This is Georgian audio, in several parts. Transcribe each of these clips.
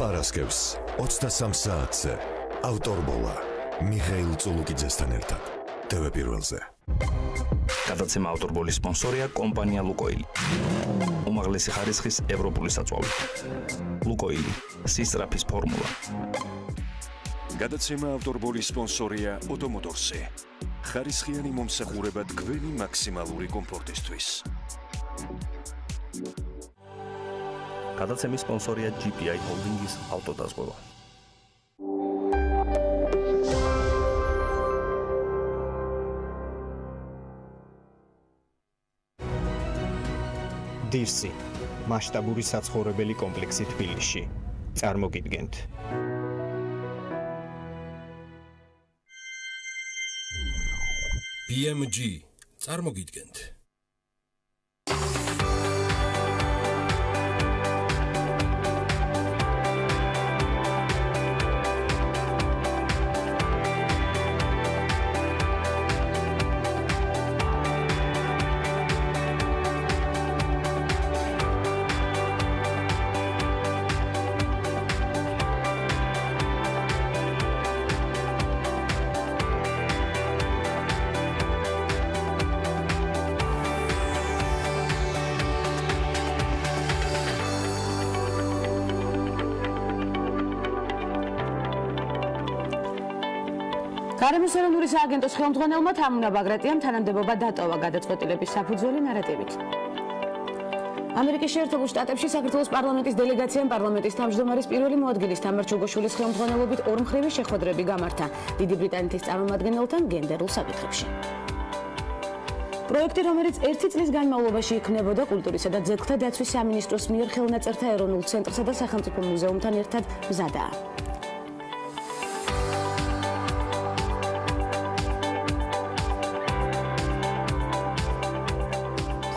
პარასკევს 23 საათზე ავტორბოლა მიხეილ წულუკიძესთან ერთად TV პირველზე. გადაცემა ავტორბოლის სპონსორია კომპანია ლუკოილი. უმაღლესი ხარისხის ევროპული საწვავი. ლუკოილი, სისწრაფის ფორმულა. გადაცემა ავტორბოლის სპონსორია ოტომოტორსი. ხარისხიანი მომსახურება თქვენი მაქსიმალური კომფორტისთვის. გადაცემის სპონსორია GPI ჰოლდინგის ავტოდაზღვევა. დირსი მასშტაბური საცხოვრებელი კომპლექსი თბილისში. წარმოგიდგენთ. BMG წარმოგიდგენთ. გარემოს ეროვნული სააგენტოს ხელმძღვანელმა თამუნა ბაგრატიამ თანამდებობა დატოვა გადაწყვეტილების საფუძველი ნარატივით. ამერიკის შეერთებულ შტატებში საქართველოს პარლამენტის დელეგაციამ პარლამენტის თავმჯდომარის პირველი მოადგილის თამარ ჩუგოშვილის ხელმძღვანელობით ორმხრივი შეხვედრები გამართა დიდი ბრიტანეთის წარმომადგენელთან გენდერულ საკითხებში. პროექტი, რომელიც 1 წლის განმავლობაში იქნებოდა კულტურისა და ძეგლთა დაცვის სამინისტროს მიერ ხელნაწერთა ეროვნულ ცენტრსა და სახელმწიფო მუზეუმთან ერთად მზადაა.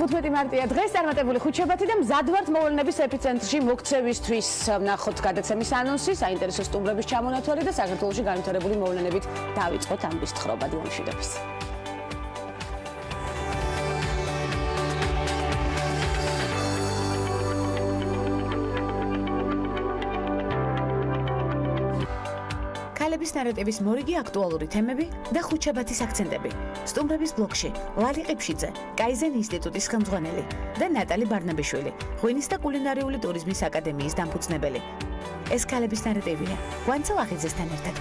15 მარტია დღეს წარმატებული ხუთშაბათი და მზად ვართ მოვლენების ეპიცენტრში მოქცევისთვის. ნახოთ გადაცემის ანონსი, საინტერესო სტუმრების ჩამონათვალი და საქართველოში განვითარებული მოვლენებით დავიწყოთ ამბის თხრობა დილამშვიდობის. ქალების ნარატივის მორიგი აქტუალური თემები და ხუთშაბათის აქცენტები. სტუმრების ბლოკში ლალი ყიფშიძე, კაიზენ ინსტიტუტის ხელმძღვანელი და ნატალი ბარნაბიშვილი, ღვინის და კულინარიული ტურიზმის აკადემიის დამფუძნებელი. ეს ქალების ნარატივია გვანცა ლახიძესთან ერთად.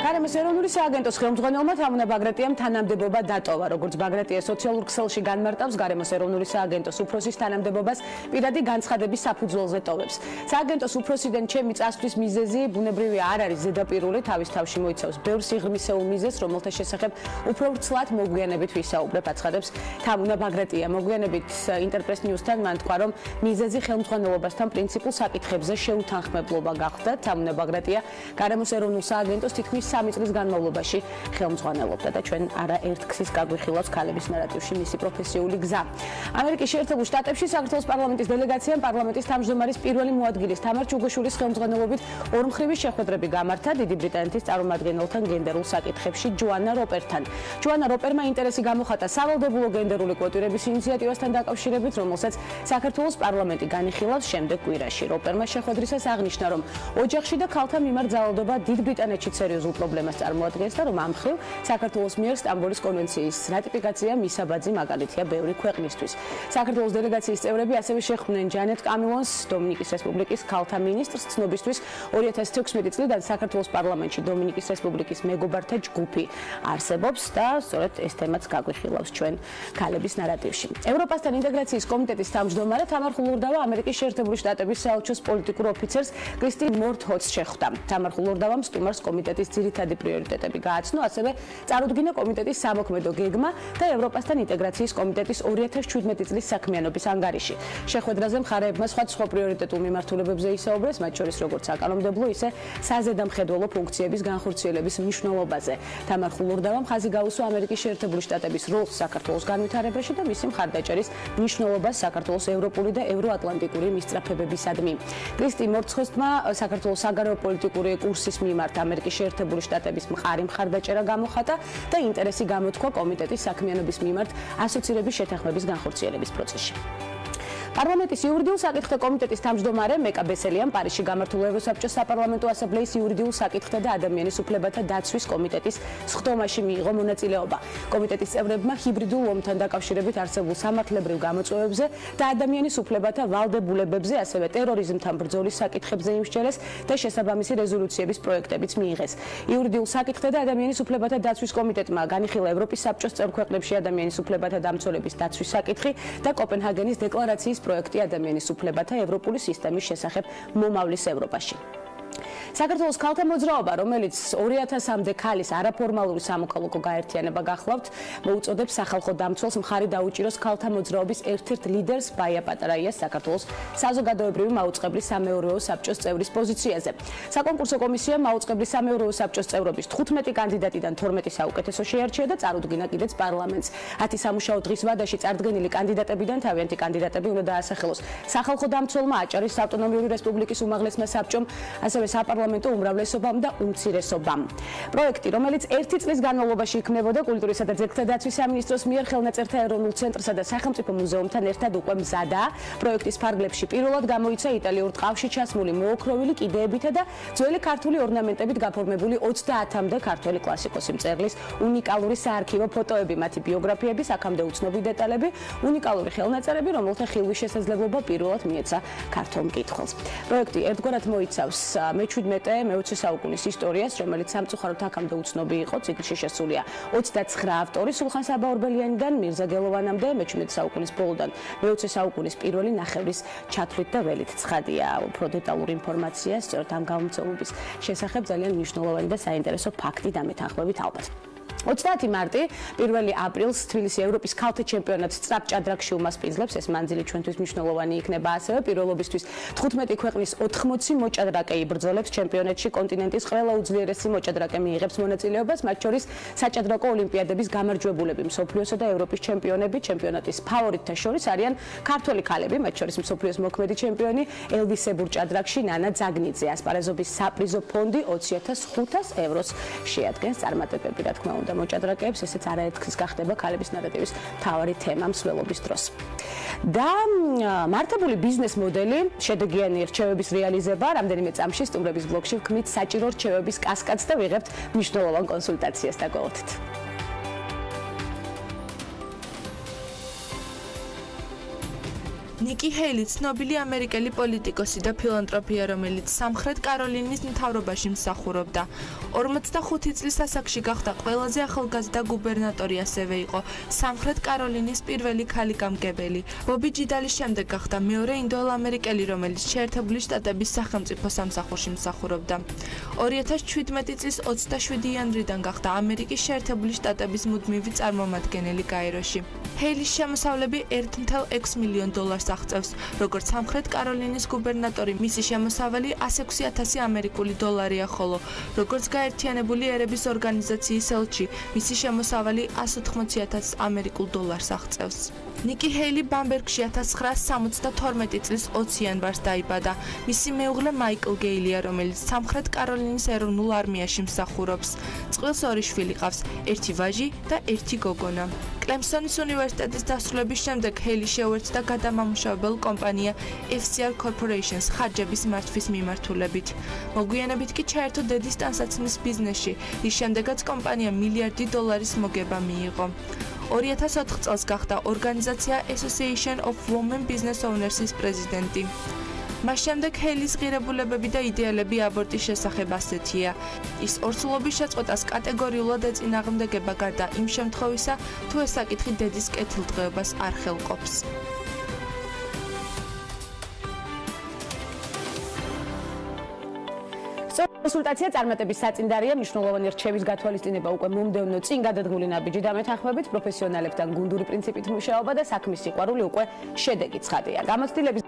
გარემოს ეროვნული სააგენტოს ხელმძღვანელმა თამუნა ბაგრატიამ თანამდებობა დატოვა. როგორც ბაგრატია სოციალურ ქსელში განმარტავს, გარემოს ეროვნული სააგენტოს უფროსის თანამდებობას პირადი განცხადების საფუძველზე ტოვებს. სააგენტოს უფროსიდან ჩემი წასვლის მიზეზი ბუნებრივი არ არის ზედაპირული, თავის თავში მოიცავს ბევრ სიღრმისეულ მიზეზს, რომელთა შესახებ უფრო ვრცლად მოგვიანებით ვისაუბრებ, აცხადებს თამუნა ბაგრატია. მოგვიანებით ინტერპრეს ნიუსთან მან თქვა, რომ მიზეზი ხელმძღვანელობასთან პრინციპულ საკითხებზე შეუთანხმებლობა გახდა. თამუნა ბაგრატია გარემოს ეროვნულ სააგენტოს თითქმის 3 წლის განმავლობაში ხელმძღვანელობდა და ჩვენ არაერთგზის გაგვიხილავს ქალების ნარატივში მისი პროფესიული გზა. ამერიკის შეერთებულ შტატებში საქართველოს პარლამენტის დელეგაციამ პარლამენტის თავმჯდომარის პირველი მოადგილის თამარ ჩუგოშვილის ხელმძღვანელობით ორმხრივი შეხვედრები გამართა დიდი ბრიტანეთის წარმომადგენელთან გენდერულ საკითხებში ჯოანა როპერთან. ჯოანა როპერმა ინტერესი გამოხატა სავალდებულო გენდერული კვოტირების ინიციატივასთან დაკავშირებით, რომელსაც საქართველოს პარლამენტი განიხილავს შემდეგ კვირაში. როპერმა შეხვედრისას აღნიშნა, რომ ოჯახში და ქალთა მიმართ ძალადობა დიდ ბრიტანეთში სერიოზულ პრობლემას წარმოადგენს და რომ ამ მხრივ საქართველოს მიერ სტამბოლის კონვენციის რატიფიკაცია მისაბაძი მაგალითია ბევრი ქვეყნისთვის. საქართველოს დელეგაციის წევრები ასევე შეხვდნენ ჯანეტ კამილონს, დომინიკის რესპუბლიკის ქალთა მინისტრს. ცნობისთვის 2016 წლიდან საქართველოს პარლამენტში დომინიკის რესპუბლიკის მეგობართა ჯგუფი არსებობს და სწორედ ეს თემაც გაგვიხილავს ჩვენ ქალების ნარატივში. ევროპასთან ინტეგრაციის კომიტეტის თავმჯდომარე თამარ ხულურდავა ამერიკის შეერთებული შტატების საელჩოს პოლიტიკურ ოფიცერს კრისტინ მორთჰოცს შეხვდა. თამარ ხულურდავამ სტუმარს კომიტეტის ძირითადი პრიორიტეტები გააცნო, ასევე წარუდგინა კომიტეტის სამოქმედო გეგმა და ევროპასთან ინტეგრაციის კომიტეტის 2017 წლის საქმიანობის ანგარიში. შეხვედრაზე მხარეებმა სხვადასხვა პრიორიტეტულ მიმართულებებზე ისაუბრეს, მათ შორის როგორც საკანონმდებლო, ისე საზედამხედველო ფუნქციების განხორციელების მნიშვნელობაზე. თამარ ხულურდავამ ხაზი გაუსვა ამერიკის შეერთებული შტატების როლს საქართველოს განვითარებაში და მისი მხარდაჭერის მნიშვნელობას საქართველოს ევროპული და ევროატლანტიკური მისწრაფებებისადმი. კრისტინ მორთჰოცმა საქართველოს საგარეო პოლიტიკური კურსის მიმართ ამერიკის შეერთებული შეერთებული შტატების მყარი მხარდაჭერა გამოხატა და ინტერესი გამოთქვა კომიტეტის საქმიანობის მიმართ ასოცირების შეთანხმების განხორციელების პროცესში. პარლამენტის იურიდიულ საკითხთა კომიტეტის თავმჯდომარე მეკა ბესელიან პარიზში გამართულ ევროსაბჭოს საპარლამენტო ასამბლეის იურიდიულ საკითხთა და ადამიანის უფლებათა დაცვის კომიტეტის სხდომაში მიიღო მონაწილეობა. კომიტეტის წევრებმა ჰიბრიდულ ომთან დაკავშირებით არსებულ სამართლებრივ გამოწვევებზე და ადამიანის უფლებათა ვალდებულებებზე, ასევე ტერორიზმთან ბრძოლის საკითხებზე იმსჯელეს და შესაბამისი რეზოლუციების პროექტებიც მიიღეს. იურიდიულ საკითხთა და ადამიანის უფლებათა დაცვის კომიტეტმა განიხილა ევროპის საბჭოს წევრ ქვეყნებში ადამიანის უფლებათა დამცველების დაცვის საკითხი და კოპენჰაგენის დეკლარაციის პროექტი ადამიანის უფლებათა ევროპული სისტემის შესახებ მომავლის ევროპაში. საქართველოს ქალთა მოძრაობა, რომელიც 2000-მდე ქალის არაფორმალური სამოქალაქო გაერთიანება გახლავთ, მოუწოდებს სახალხო დამცველს მხარი დაუჭიროს ქალთა მოძრაობის ერთ-ერთ ლიდერს ბაია პატარაიას საქართველოს საზოგადოებრივი მაუწყებლის სამეურვეო საბჭოს წევრის პოზიციაზე. საკონკურსო კომისიამ მაუწყებლის სამეურვეო საბჭოს წევრობის 15 კანდიდატიდან 12 საუკეთესო შეარჩია და წარუდგინა კიდეც პარლამენტს. 10 სამუშაო დღის ვადაში წარდგენილი კანდიდატებიდან თავიანთი კანდიდატები უნდა დაასახელოს სახალხო დამცველმა, აჭარის ავტონომიური რესპუბლიკის უმაღლესმა საბჭომ, ასევე საპარლამენტო უმრავლესობამ და უმცირესობამ. პროექტი, რომელიც 1 წლის განმავლობაში იქმნებოდა კულტურისა და ძეგლთა დაცვის სამინისტროს მიერ ხელნაწერთა ეროვნულ ცენტრსა და სახელმწიფო მუზეუმთან ერთად უკვე მზადაა. პროექტის ფარგლებში პირველად გამოიცა იტალიურ ტყავში ჩასმული მოოქროვილი კიდეებითა და ძველი ქართული ორნამენტებით გაფორმებული 30-მდე ქართველი კლასიკოსი მწერლის უნიკალური საარქივო ფოტოები, მათი ბიოგრაფიები, აქამდე უცნობი დეტალები, უნიკალური ხელნაწერები, რომელთა ხილვის შესაძლებლობა პირველად მიეცა ქართულ მკითხველს. პროექტი ერთგვარად მოიცავს მე-17-მე-20 საუკუნის ისტორიას, რომელიც სამწუხაროდ აქამდე უცნობი იყო. ციკლში შესულია 29 ავტორი სულხან საბა-ორბელიანიდან მირზა გელოვანამდე, მე-17 საუკუნის ბოლოდან მე-20 საუკუნის პირველი ნახევრის ჩათვლით და ველით. ცხადია, უფრო დეტალური ინფორმაცია სწორედ ამ გამომცემლობის შესახებ ძალიან მნიშვნელოვანი და საინტერესო ფაქტი დამეთანხმებით ალბათ. 30 მარტი, 1 აპრილს თბილისის ევროპის ქალთა ჩემპიონატს სწრაფ ჭადრაკში უმასპინძლებს. ეს მანძილი ჩვენთვის მნიშვნელოვანი იქნება ასევე პირველობისთვის 15 ქვეყნის 80 მოჭადრაკე იბრძოლებს ჩემპიონატში. კონტინენტის ყველა უძლიერესი მოჭადრაკე მიიღებს მონაწილეობას, მათ შორის საჭადრაკო ოლიმპიადების გამარჯვებულები, მსოფლიოსა და ევროპის ჩემპიონები. ჩემპიონატის ფავორიტთა შორის არიან ქართველი ქალები, მათ შორის მსოფლიოს მოქმედი ჩემპიონი ელვისებურ ჭადრაკში ნანა ძაგნიძე. ასპარეზობის საპრიზო ფონდი 20.500 ევროს შეადგენს. წარმატებები, რა თქმა უნდა, მოჭადრაკეებს, ესეც არაერთხელ გახდება ქალების ნარატივის მთავარი თემა მსვლელობის დროს. და მართებული ბიზნეს მოდელი, შედეგიანი რჩევების რეალიზება, რამდენიმე წამში სტუმრების ბლოგში ვქმნით საჭირო რჩევების კასკადს და ვიღებთ მნიშვნელოვან კონსულტაციას. დაგვალოთით. ნიკი ჰეილი ცნობილი ამერიკელი პოლიტიკოსი და ფილანთროპია, რომელიც სამხრეთ კაროლინის მთავრობაში მსახურობდა. 45 წლის ასაკში გახდა ყველაზე ახალგაზრდა გუბერნატორი, ასევე იყო სამხრეთ კაროლინის პირველი ქალი გამგებელი. ბობი ჯიდალის შემდეგ გახდა მეორე ინდოელ-ამერიკელი, რომელიც შეერთებული შტატების სახელმწიფო სამსახურში მსახურობდა. 2017 წლის 27 იანვრიდან გახდა ამერიკის შეერთებული შტატების მუდმივი წარმომადგენელი კაიროში. ჰეილის შემოსავლები $1.6 მილიონ აღწევს, როგორც სამხრეთ კაროლინის გუბერნატორი, მისი შემოსავალი 106,000 ამერიკული დოლარია, ხოლო როგორც გაერთიანებული ერების ორგანიზაციის ელჩი, მისი შემოსავალი 180,000 ამერიკულ დოლარს აღწევს. ნიკი ჰეილი ბამბერგში 1972 წლის 20 იანვარს დაიბადა. მისი მეუღლე მაიკლ გეილია, რომელიც სამხრეთ კაროლინის ეროვნულ არმიაში მსახურობს. წყვილს 2 შვილი ყავს, 1 ვაჟი და 1 გოგონა. კლემსონის უნივერსიტეტის დასრულების შემდეგ ჰეილი შეუერთდა გადამამუშავებელ კომპანია FCR Corporations ხარჯების მართვის მიმართულებით. მოგვიანებით კი ჩაერთო დედის ტანსაცმლის ბიზნესში, რის შემდეგაც კომპანია $1 მილიარდის მოგება მიიღო. 2004 წელს გახდა ორგანიზაცია Association of Women Business Owners-ის პრეზიდენტი. მას შემდეგ ჰეილის ღირებულებები და იდეალები აბორტის შესახებ ასეთია. ის ორსულობის შეწყვეტას კატეგორიულად ეწინააღმდეგება, გარდა იმ შემთხვევისა, თუ ეს საკითხი დედის კეთილდღეობას არ ხელყოფს. კონსულტაცია წარმატების საწინდარია, მნიშვნელოვანი რჩევის გათვალისწინება უკვე მომდევნო წინ გადადგმული ნაბიჯი დამეთანხმებით, პროფესიონალებთან გუნდური პრინციპით მუშაობა და საქმის სიყვარული უკვე შედეგი ცხადია. გამოცდილების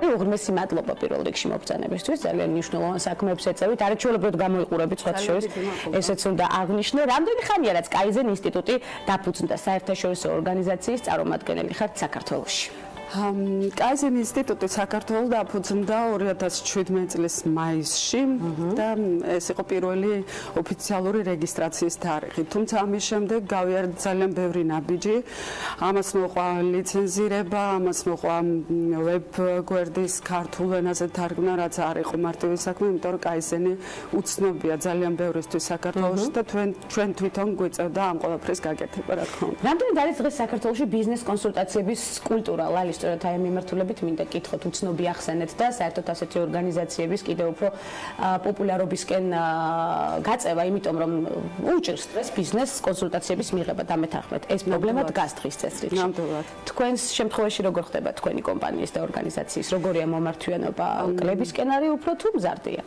უღრმესი მადლობა პირველ რიგში მობრძანებისთვის, ძალიან მნიშვნელოვან საქმეებს ეწევით, არაჩვეულებრივად გამოიყურებით სხვათა შორის, ესეც უნდა აღნიშნო. რამდენი ხანია რაც კაიზენ ინსტიტუტი დაფუძნდა საერთაშორისო ორგანიზაციის წარმომადგენელი ხართ საქართველოში? კაიზენი ინსტიტუტი საქართველოს დაფუძნდა 2017 წლის მაისში და ეს იყო პირველი ოფიციალური რეგისტრაციის თარიღი. თუმცა ამის შემდეგ გავიარეთ ძალიან ბევრი ნაბიჯი. ამას მოყვა ლიცენზირება, ამას მოყვა ვებ გვერდის ქართულ ენაზე თარგმნა, რაც არ იყო მარტივი საქმე, იმიტომ რომ კაიზენი უცნობია ძალიან ბევრისთვის საქართველოში და ჩვენ თვითონ გვიწევდა ამ ყველაფრის გაკეთება, რა თქმა უნდა. რამდენად არის დღეს საქართველოში ბიზნეს კონსულტაციების კულტურა? ლალი, სწორედ აი მიმართულებით მინდა კითხოთ, უცნობი ახსენეთ და საერთოდ ასეთი ორგანიზაციების კიდევ უფრო პოპულარობისკენ გაწევა, იმიტომ რომ უჭირს დღეს ბიზნეს კონსულტაციების მიღება და მეთანხმეთ. ეს პრობლემა დგას დღის წესრიგში. ნამდვილად. თქვენს შემთხვევაში როგორ ხდება თქვენი კომპანიის და ორგანიზაციის? როგორია მომართვიანობა? კლებისკენ არის უფრო თუ მზარდია?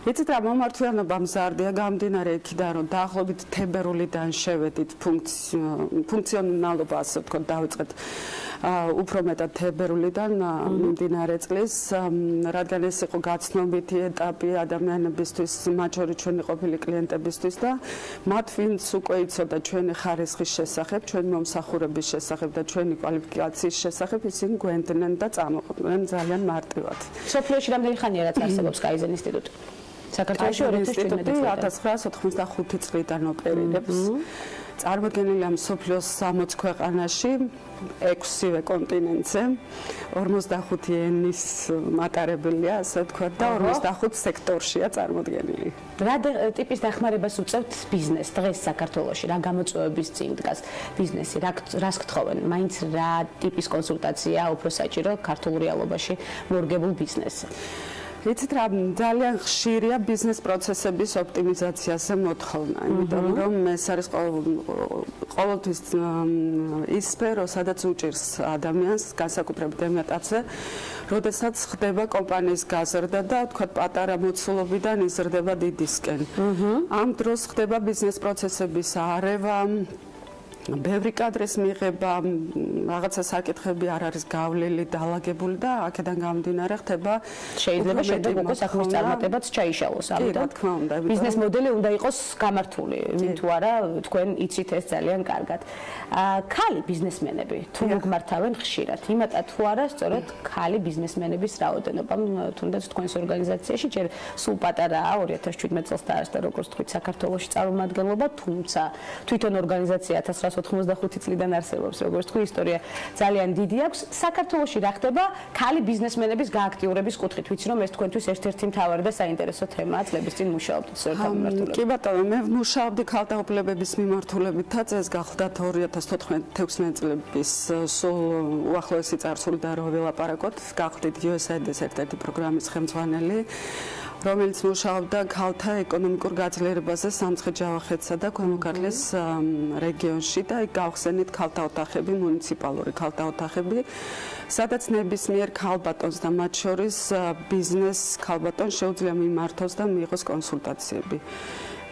იცით რა, მომართვიანობა მზარდია გამდინარე იქიდან, რომ დაახლოებით თებერვლიდან შევედით ფუნქციონალობა, ასე ვთქვათ, დავიწყეთ უფრო მეტად თებერვლიდან მიმდინარე წლის, რადგან ეს იყო გაცნობიტი ეტაპი ადამიანებისთვის, მათ შორის ჩვენი ყოფილი კლიენტებისთვის და მათ ვინც უკვე იცოდა ჩვენი ხარისხის შესახებ, ჩვენი მომსახურების შესახებ და ჩვენი კვალიფიკაციის შესახებ, ისინი გვენდნენ და წამოყვნენ ძალიან მარტივად. სოფლიოში რამდენი ხანია რაც არსებობს კაიზენ ინსტიტუტი? საქართველოში 1995 წლიდან ოპერირებს. წარმოდგენილია მსოფლიოს 60 ქვეყანაში, 6-ვე კონტინენტზე, 45 ენის მატარებელია, ასე ვთქვათ, და 45 სექტორშია წარმოდგენილი. რა ტიპის დახმარებას უწევთ ბიზნესს დღეს საქართველოში? რა გამოწვევების წინ დგას ბიზნესი? რას გთხოვენ? მაინც რა ტიპის კონსულტაცია უფრო საჭირო ქართულ რეალობაში მორგებულ ბიზნესზე? იცით რა, ძალიან ხშირია ბიზნეს პროცესების ოპტიმიზაციაზე მოთხოვნა, იმიტომ რომ ეს არის ყოველთვის ის სფერო, სადაც უჭირს ადამიანს, განსაკუთრებით ემატაცე, როდესაც ხდება კომპანიის გაზრდა და თქვა პატარა მოცულობიდან იზრდება დიდისკენ. ამ დროს ხდება ბიზნეს პროცესების არევა, ბევრი კადრის მიღება, რაღაცა საკითხები არ არის გავლილი, დალაგებული და აქედან გამომდინარე ხდება შეიძლება შემდეგ უკვე საქმის წარმატებაც ჩაიშალოს, ამიტომ ბიზნეს მოდელი უნდა იყოს გამართული, ვინ თუ არა თქვენ იცით ეს ძალიან კარგად. ქალი ბიზნესმენები თუ მოგმართავენ ხშირად, იმატა თუ არა სწორედ ქალი ბიზნესმენების რაოდენობა, თუნდაც თქვენს ორგანიზაციაში ჯერ სულ პატარაა 2017 წელს დაარსდა, როგორც თქვით, საქართველოში წარმომადგენლობა, თუმცა თვითონ ორგანიზაცია 1985 წლიდან არსებობს, როგორც თქვი, ისტორია ძალიან დიდი აქვს. საქართველოში რა ხდება ქალი ბიზნესმენების გააქტიურების კუთხით? ვიცი რომ ეს თქვენთვის ერთ-ერთი მთავარი და საინტერესო თემაა, წლების წინ მუშაობთ სწორედ ამ მიმართულებით. კი ბატონო, მე ვმუშაობდი ქალთა უფლებების მიმართულებითაც, ეს გახლდათ 2014-16 წლების სულ უახლოესი წარსული და რო ველაპარაკოთ, გახლდით USAID-ის ერთ-ერთი პროგრამის ხელმძღვანელი, რომელიც მუშაობდა ქალთა ეკონომიკურ გაძლიერებაზე სამცხე-ჯავახეთსა და ქვემო ქართლის რეგიონში და იქ გავხსენით ქალთა ოთახები, მუნიციპალური ქალთა ოთახები, სადაც ნებისმიერ ქალბატონს და მათ შორის ბიზნეს ქალბატონს შეუძლია მიმართოს და მიიღოს კონსულტაციები.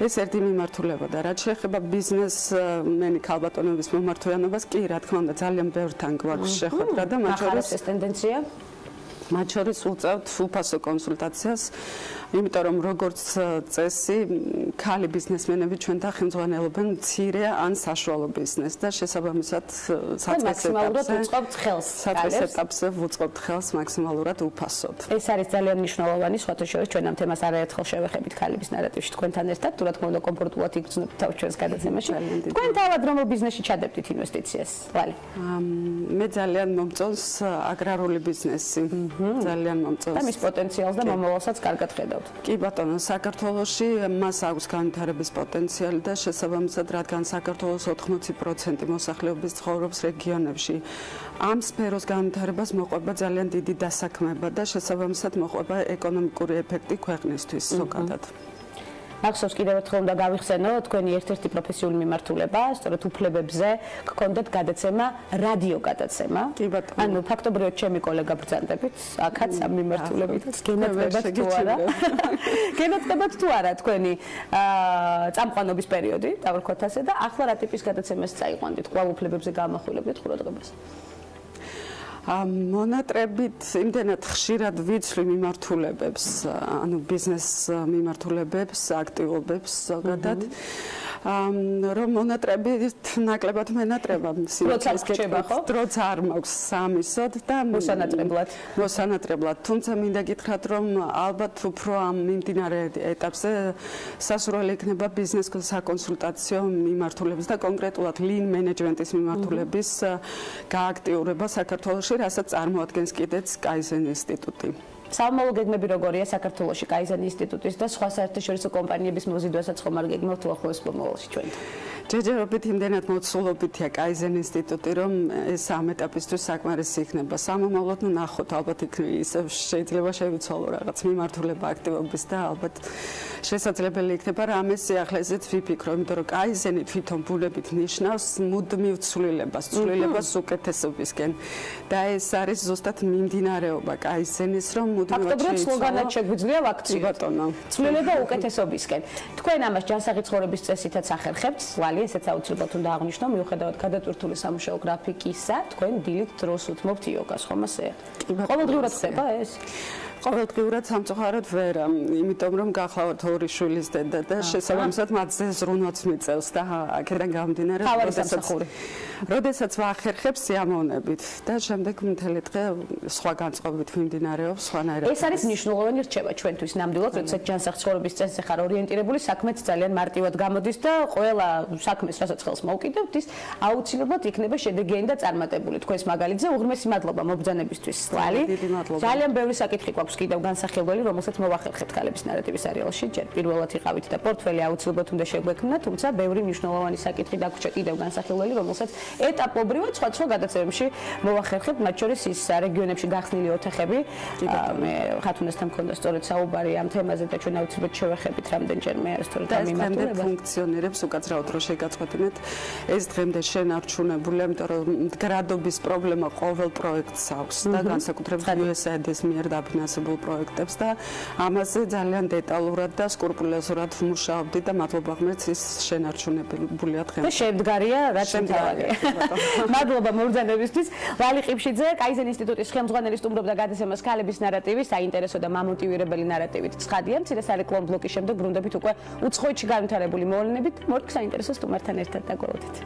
ეს ერთი მიმართულება და რაც შეეხება ბიზნესმენი ქალბატონების მომართვიანობას, კი, რა თქმა უნდა, ძალიან ბევრთან გვაქვს შეხვედრა და მათ შორის ეს ტენდენცია მათ შორის უწევთ უფასო კონსულტაციას, იმიტომ რომ როგორც წესი, ქალი ბიზნესმენები ჩვენთან ხელმძღვანელობენ მცირე ან საშუალო ბიზნესს და შესაბამისად მაქსიმალურად უწყობთ ხელს. საწყის ეტაპზე ვუწყობთ ხელს მაქსიმალურად უფასოდ. ეს არის ძალიან მნიშვნელოვანი, სხვათა შორის ჩვენ ამ თემას არაერთხელ შევეხებით ქალების ნარატივში თქვენთან ერთად, თუ რა თქმა უნდა კომფორტულად იგრძნობთ თავის ჩვენს გადაცემაში. თქვენ თავად რომელ ბიზნესში ჩადებდით ინვესტიციას? ლალი. მე ძალიან მომწონს აგრარული ბიზნესი. ძალიან მომწონს. და მის პოტენციალს და მომავალსაც კარგად ხედავთ. კი ბატონო, საქართველოში მას აქვს განვითარების პოტენციალი და შესაბამისად, რადგან საქართველოს 80% მოსახლეობის ცხოვრობს რეგიონებში, ამ სფეროს განვითარებას მოყვება ძალიან დიდი დასაქმება და შესაბამისად მოყვება ეკონომიკური ეფექტი ქვეყნისთვის ზოგადად. მახსოვს კიდევ ერთხელ უნდა გავიხსენო თქვენი ერთ-ერთი პროფესიული მიმართულება, სწორედ უფლებებზე გქონდათ გადაცემა, რადიო გადაცემა. კი ბატონო. ანუ ფაქტობრივად ჩემი კოლეგა ბრძანდებით, აქაც ამ მიმართულებით გენატებათ თუ არა. გენატებათ თუ არა თქვენი წამყვანობის პერიოდი, დავარქვათ ასე და ახლა რა ტიპის გადაცემას წაიყვანდით? კვლავ უფლებებზე გამახვილებდით ყურადღებას? მონატრებით იმდენად ხშირად ვიცვლი მიმართულებებს, ანუ ბიზნეს მიმართულებებს, აქტივობებს ზოგადად, რომ მონატრებით ნაკლებად მენატრება სინათლის გეჭება ხო? დროც არ მაქვს სამისოდ და მოსანატრებლად. თუმცა მინდა გითხრათ, რომ ალბათ უფრო ამ მიმდინარე ეტაპზე სასურველი იქნება ბიზნეს საკონსულტაციო მიმართულების და კონკრეტულად lean management-ის მიმართულების გააქტიურება საქართველოში, რასაც წარმოადგენს კიდეც Kaizen ინსტიტუტი. სამომავლო გეგმები როგორია საქართველოში Kaizen ინსტიტუტის და სხვა საერთაშორისო კომპანიების მოზიდვასაც ხომ არ გეგმავთ უახლოეს მომავალში ჩვენ? ჯერჯერობით იმდენად მოცულობითია Kaizen ინსტიტუტი, რომ ეს ამ ეტაპისთვის საკმარისი იქნება. სამომავლოდ ნახოთ, ალბათ ისე შეიძლება შევიცვალო რაღაც მიმართულება აქტივობის და ალბათ შესაძლებელი იქნება რამე სიახლეზეც ვიფიქრო, იმიტომ რომ Kaizen-ი თვითონ ბუნებით ნიშნავს მუდმივ ცვლილებას უკეთესობისკენ. და ეს არის ზუსტად მიმდინარეობა Kaizen-ის, რომ ფაქტობრივად სლოგანად შეგვიძლია ვაქციოთ. ბატონო. ცვლილება უკეთესობისკენ. თქვენ ამას ჯანსაღი ცხოვრების წესითაც ახერხებთ, ლალი, ესეც აუცილებლად უნდა აღვნიშნო, მიუხედავად გადატვირთული სამუშაო გრაფიკისა, თქვენ დილით დროს უთმობთ იოგას, ხომ ასეა? ყოველდღიურად ხდება ეს? ყოველდღიურად სამწუხაროდ ვერა, იმიტომ რომ გახლავთ ორი შვილის დედა და შესაბამისად მათზე ზრუნვაც მიწევს და აქედან გამომდინარე, როდესაც ვახერხებ სიამოვნებით და შემდეგ მთელი დღე სხვა განწყობით მიმდინარეობს, სხვანაირად. ეს არის მნიშვნელოვანი რჩევა ჩვენთვის ნამდვილად, როდესაც ჯანსაღ ცხოვრების წესზე ხარ ორიენტირებული, საქმეც ძალიან მარტივად გამოდის და ყველა საქმეს, რასაც ხელს მოუკიდებთ, ის აუცილებლად იქნება შედეგიანი და წარმატებული. თქვენს მაგალითზე უღრმესი მადლობა მობრძანებისთვის, ლალი. ძალიან ბევრი საკითხი გვაქვს კიდევ განსახილველი, რომელსაც მოვახერხებთ ქალების ნარატივის სერიალში. ჯერ პირველად იყავით და პორტფელი აუცილებლად უნდა შეგვექმნა, თუმცა ბევრი მნიშვნელოვანი საკითხი დაგვრჩა კიდევ განსახილველი, რომელსაც ეტაპობრივად სხვა გადაცემებში მოვახერხებთ, მათ შორის ის რეგიონებში გახსნილი ოთახები. მე ხათუნასთან მქონდა სწორედ საუბარი ამ თემაზე და ჩვენ აუცილებლად შევეხებით რამდენჯერმე სწორედ ამ მიმართულებას. ეს ფუნქციონირებს უკაცრავად რო შეგაწყვეტინეთ. ეს დღემდე შენარჩუნებულია, იმიტომ რომ მდგრადობის პრობლემა ყოველ პროექტს აქვს და განსაკუთრებით USAID-ის მიერ დაფინანსებულ პროექტებს და ამაზე ძალიან დეტალურად და სკრუპულოზურად ვმუშაობდი და მადლობა ღმერთს ის შენარჩუნებულია დღემდე. და შემდგარია, რაც შემდგარია. მადლობა მობრძანებისთვის. ლალი ყიფშიძე, Kaizen ინსტიტუტის ხელმძღვანელი სტუმრობდა გადაცემას ქალების ნარატივი, საინტერესო და მამოტივირებელი ნარატივით. ცხადია, მცირე სარეკლამო ბლოკის შემდეგ ბრუნდებით უკვე უცხოეთში განვითარებული მოვლენებით, მორიგ საინტერესო სტუმართან ერთად დაგველოდით.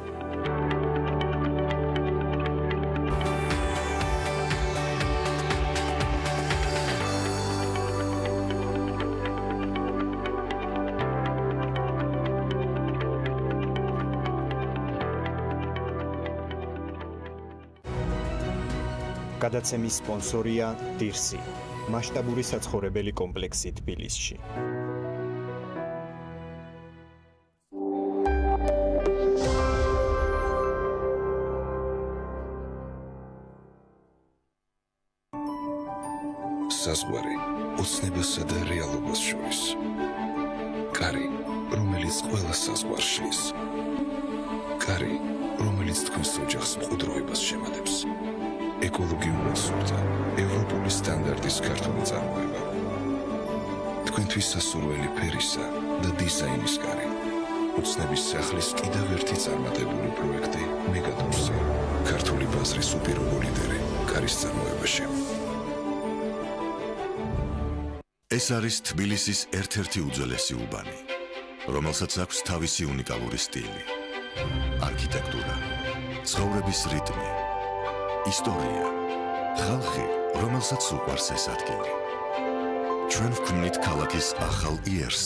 გადაცემის სპონსორია დირსი, მასშტაბური საცხოვრებელი კომპლექსი თბილისში. საზღვარი ოცნებასა და რეალობას შორის. კარი, რომელიც ყველა საზღვარს შლის. კარი, რომელიც თქვენს ოჯახს მყუდროებას შემატებს. ეკოლოგიურად სუფთა, ევროპული სტანდარტის ქართული წარმოება. თქვენთვის სასურველი ფერისა და დიზაინის კარი. ოცნების სახლის კიდევ ერთი წარმატებული პროექტი მეგადორსი. ქართული ბაზრის უპირობო ლიდერი კარის წარმოებაში. ეს არის თბილისის ერთ-ერთი უძველესი უბანი, რომელსაც აქვს თავისი უნიკალური სტილი, არქიტექტურა, ცხოვრების რიტმი, ისტორია, ხალხი, რომელსაც უყვარს ეს ადგილი. ჩვენ ვქმნით ქალაქის ახალ იერს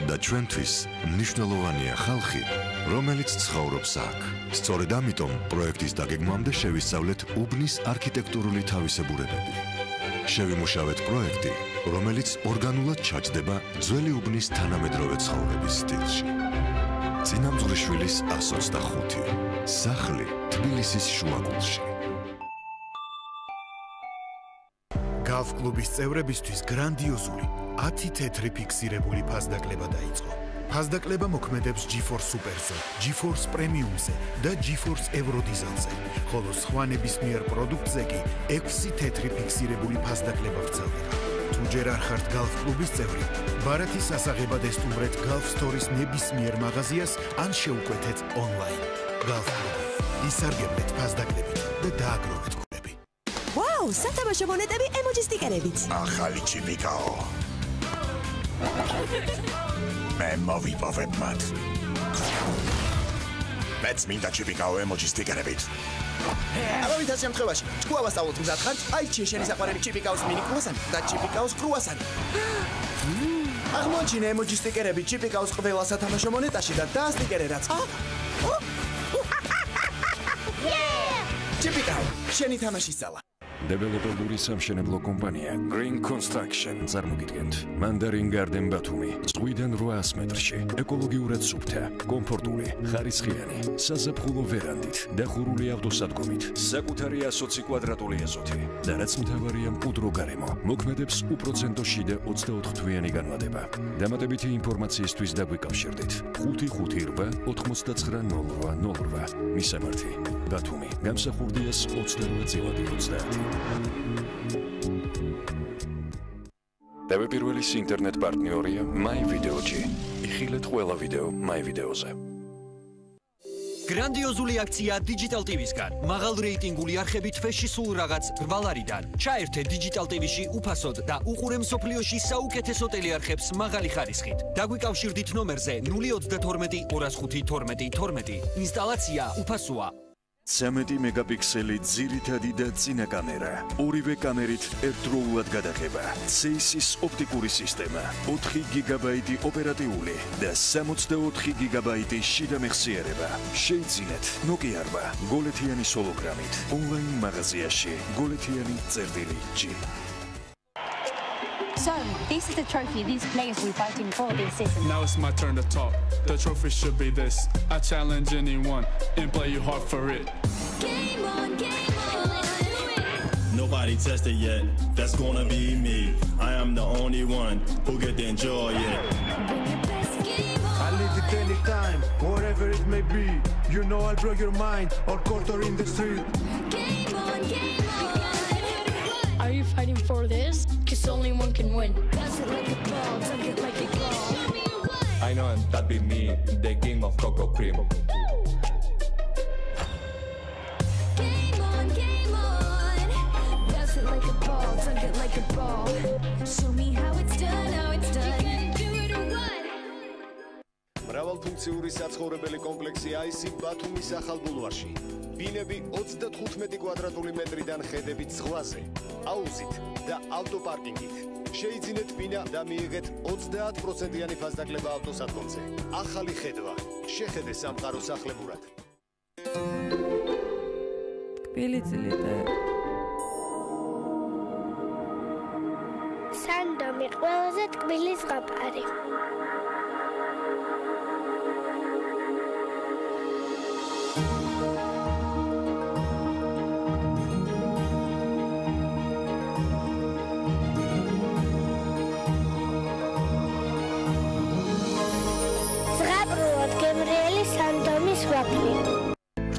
და ჩვენთვის მნიშვნელოვანია ხალხი, რომელიც ცხოვრობს აქ. სწორედ ამიტომ პროექტის დაგეგმვამდე შევისწავლეთ უბნის არქიტექტურული თავისებურებები. შევიმუშავეთ პროექტი, რომელიც ორგანულად ჩაჯდება ძველი უბნის თანამედროვე ცხოვრების სტილში. წინამძღვრიშვილის 125 სახლი თბილისის შუაგულში. გალფ კლუბის წევრებისთვის გრანდიოზული 10 თეთრი ფიქსირებული ფასდაკლება დაიწყო. ფასდაკლება მოქმედებს GeForce Super-ზე, GeForce Premium-ზე და GeForce Eurodizal-ზე, ხოლო სხვა ნებისმიერ პროდუქტზე კი 6 თეთრი ფიქსირებული ფასდაკლება ვრცელდება. თუ ჯერ არ ხართ გალფ კლუბის წევრი, ბარათის ასაღებად ესტუმრეთ Gulf Store-ის ნებისმიერ მაღაზიას ან შეუკვეთეთ ონლაინ. გალფ კლუბი. ისარგებლეთ ფასდაკლებით და დააგროვეთ კლუბები. ვაუ, სათამაშო მონეტები ემოჯი სტიკერებით. ახალი ჩიპიკაო. მე მოვიპოვებ მათ. მეც მინდა ჩიპიკაო ემოჯი სტიკერებით. ამავით შემთხვევაში, თქვა ვასწავლოთ მზად ხართ, აიჩიე შენი საყვარელი ჩიპიკაოს მინი კრუასანი და ჩიპიკაოს კრუასანი. აღმოჩინე ემოჯი სტიკერები ჩიპიკაოს ყველა სათამაშო მონეტაში და დაასტიკერე რაც. ჩიპიკაო, შენი თამაშის ძალა. დეველოპერული სამშენებლო კომპანია Green Construction წარმოგიდგენთ Mandarin Garden Batumi ზღვიდან 800 მეტრში ეკოლოგიურად სუფთა, კომფორტული, ხარისხიანი, საზაფხულო ვერანდით, დახურული ავტოსადგომით, საკუთარი 120 კვადრატული ეზოთი და რაც მთავარია მყუდრო გარემო, მოქმედებს უპროცენტო შიდა 24 თვიანი განმადება. დამატებითი ინფორმაციისთვის დაგვიკავშირდით 558 9908. მისამართი Batumi გამსახურდიას 28/20. Პირველი ინტერნეტ პარტნიორია MyVideoG. იხილეთ ყველა ვიდეო MyVideoზე. გრანდიოზული აქცია Digital TV-სგან. მაღალ რეიტინგული არხები თვეში სულ რაღაც 8 ლარიდან. ჩაერთე Digital TV-ში უფასოდ და უყურე მსოფლიოში საუკეთესო ტელეარხებს მაღალი ხარისხით. დაგვიკავშირდით ნომერზე 032 205 12 12. ინსტალაცია უფასოა. 13 მეგაპიქსელი ძირითადი და წინა კამერა, ორივე კამერით ერთდროულად გადაღება, CES-ის ოპტიკური სისტემა, 4 გიგაბაიტი ოპერატიული და 64 გიგაბაიტი შიდა მეხსიერება. შეიძინეთ Nokia-რვა გოლეთიანი ჰოლოგრამით, ონლაინ მაღაზიაში გოლეთიანი წერტილი-G. So, this is the trophy these players will be fighting for this season. Now it's my turn to talk. The trophy should be this. I challenge anyone and play you hard for it. Game on, game on. Nobody tested yet. That's gonna be me. I am the only one who get to enjoy it. Bring your best game on. I live it anytime, whatever it may be. You know I'll blow your mind, or court or in the street. Game on, game on. Are you fighting for this? Cause only one can win. Pass it like a ball, dunk it like a goal. I know and that be me, the king of Coco Cream. Game on, game on. Pass it like a ball, dunk it like a ball. Show me how it's done, how it's done. You can do it or what? მრავალფუნქციური საცხოვრებელი კომპლექსი აისი ბათუმის ახალ ბულვარში. ბინები 35 კვადრატული მეტრიდან ხედებით ზღვაზე, აუზით და ავტოპარკინგით. შეიძინეთ ბინა და მიიღეთ 30%-იანი ფასდაკლება ავტოსადგომზე. ახალი ხედვა. შეხედე სამყარო სახლებურად. პილიწილიტე. სანდომი ყველაზე ტკბილი ზღაპარი.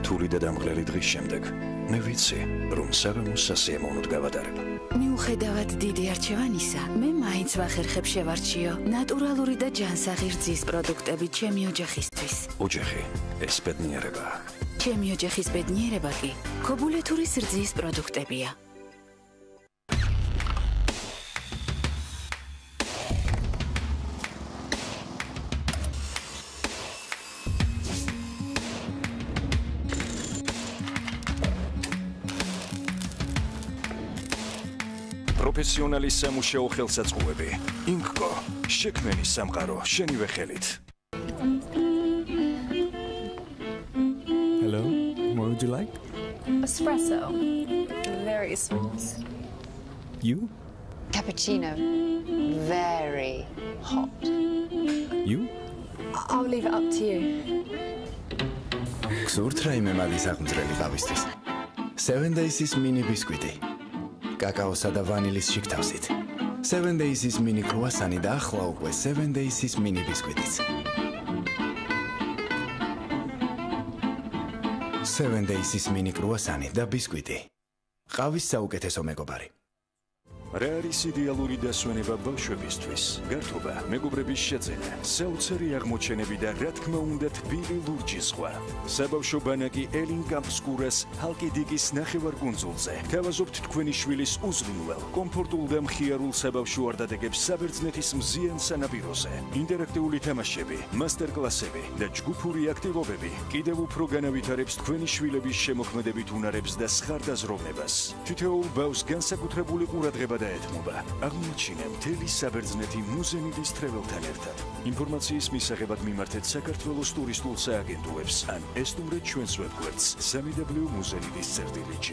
რთული და დამღლელი დღის შემდეგ მე ვიცი, რომ საღამოს სასიამოვნოდ გავატარებ. მიუხედავად დიდი არჩევანისა, მე მაინც ვახერხებ შევარჩიო ნატურალური და ჯანსაღი რძის პროდუქტები ჩემი ოჯახისთვის. ოჯახი ეს ბედნიერებაა. ჩემი ოჯახის ბედნიერება კი ქობულეთურის რძის პროდუქტებია. პროფესიონალი სამუშაო ხელსაწყოები. ინკკო, შექმენი სამყარო შენივე ხელით. Hello, what would you like? Espresso. Very smooth. You? Cappuccino. Very hot. You? I'll leave it up to you. გსურთ რაიმე მაგის აღმძრელი ყავისთვის. 7 Days-ის მინი ბისკვიტი. კაკაოსა და ვანილის შიგთავსით. 7 Days-ის მინი კრუასანი და ახლა უკვე 7 Days-ის მინი ბისკვიტიც. 7 Days-ის მინი კრუასანი და ბისკვიტი. ყავის საუკეთესო მეგობარი. რა არის იდეალური დასვენება ბავშვებისთვის? გართობა, მეგობრების შეძენა, საოცარი აღმოჩენები და რა თქმა უნდა თბილი ლურჯი სხვა. საბავშვო ბანაკი ელინ კამპსკურას ჰალკიდიკის ნახევარკუნძულზე. თავაზობთ თქვენი შვილის უზრუნველ, კომფორტულ და მხიარულ საბავშვო არდადეგებს საბერძნეთის მზიან სანაპიროზე. ინტერაქტიული თამაშები, მასტერკლასები და ჯგუფური აქტივობები კიდევ უფრო განავითარებს თქვენი შვილების შემოქმედებით უნარებს და სხარდაზროვნებას. თითოეულ ბავშვს განსაკუთრებული ყურადღება დაეთმობა. აღმოჩინე მთელი საბერძნეთი მუზენიდის თრეველთან ერთად. ინფორმაციის მისაღებად მიმართეთ საქართველოს ტურისტულ სააგენტოებს ან ესტუმრეთ ჩვენს ვებგვერდს www.muzenidis.gt.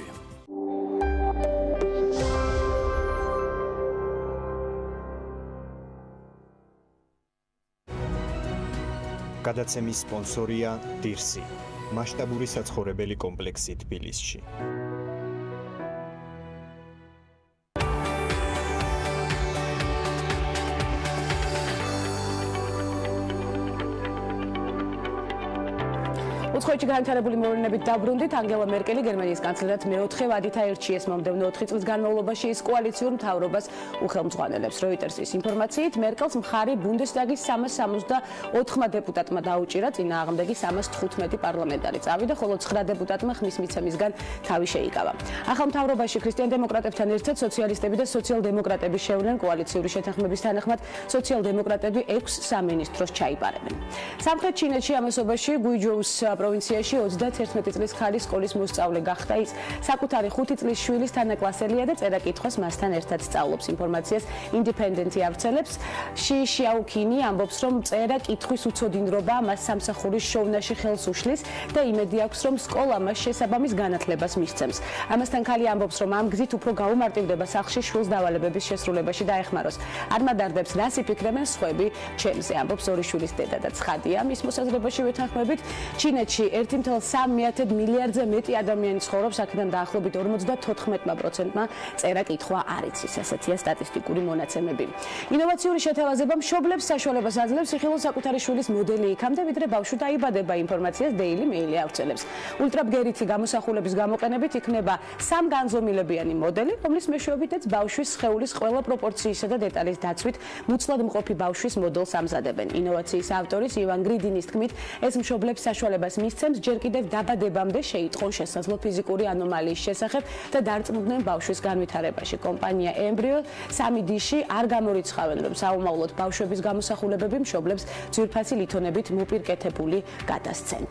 გადაცემის სპონსორია დირსი, მასშტაბური საცხოვრებელი კომპლექსი თბილისში. უცხოეთში განვითარებული მოვლენებით დაბრუნდით. ანგელა მერკელი გერმანიის კანცლერად მეოთხე ვადით აირჩიეს. მომდევნო 4 წლის განმავლობაში ის კოალიციურ მთავრობას უხელმძღვანელებს. როიტერსის ინფორმაციით, მერკელს მხარი ბუნდესტაგის 374 დეპუტატმა დაუჭირა, წინააღმდეგი 315 პარლამენტარი წავიდა, ხოლო 9 დეპუტატმა ხმის მიცემისგან თავი შეიკავა. ახალ მთავრობაში ქრისტიან-დემოკრატებთან ერთად სოციალისტები და სოციალ-დემოკრატები შევლენ. კოალიციური შეთანხმების თანახმად სოციალ-დემოკრატები 6 სამინისტროს ჩაიბარებენ. სამხრეთ ჩინეთში ამასობაში გუიჯოუს პროვინციაში 31 წლის ხალის სკოლის მოსწავლე გახდა. ის საკუთარი 5 წლის შვილის თანაკლასელია და წერა-კითხვას მასთან ერთად სწავლობს. ინფორმაციას ინდიპენდენტი ავრცელებს. ში შიაოქინი ამბობს, რომ წერა-კითხვის უცოდინრობა მას სამსახურის შოვნაში ხელს უშლის და იმედი აქვს, რომ სკოლა მას შესაბამის განათლებას მისცემს. ამასთან ქალი ამბობს, რომ ამ გზით უფრო გაუმარტივდება სახლში შვილს დავალებების შესრულებაში დაეხმაროს. არ მადარდებს, რას იფიქრებენ სხვები ჩემზე, ამბობს ორი შვილის დედა და ცხადია. მის მოსაზრებაში ვეთანხმებით, ჩინეთში 1,3 მილიარდზე მეტი ადამიანი ცხოვრობს, აქედან დაახლოებით 54%-მა წერა-კითხვა არ იცის. ასეთია სტატისტიკური მონაცემები. ინოვაციური შეთავაზება მშობლებს საშუალებას აძლევს იხილონ საკუთარი შვილის მოდელი იქამდე, ვიდრე ბავშვი დაიბადება. ინფორმაციას Daily Mail ავრცელებს. ულტრაბგერითი გამოსახულების გამოყენებით იქნება 3 განზომილებიანი მოდელი, რომლის მეშვეობითაც ბავშვის სხეულის ყველა პროპორციისა და დეტალის დაცვით მუცლად მყოფი ბავშვის მოდელს ამზადებენ. ინოვაციის ავტორის ივან გრიდინის თქმით, ეს მშობლებს საშუალებას მისცემს ჯერ კიდევ დაბადებამდე შეიტყონ შესაძლო ფიზიკური ანომალიის შესახებ და დარწმუნდნენ ბავშვის განვითარებაში. კომპანია Embryo 3D-ში არ გამორიცხავენ, რომ საომავლოდ ბავშვების გამოსახულებები მშობლებს ძვირფასი ლითონებით მოპირკეთებული გადასცენ.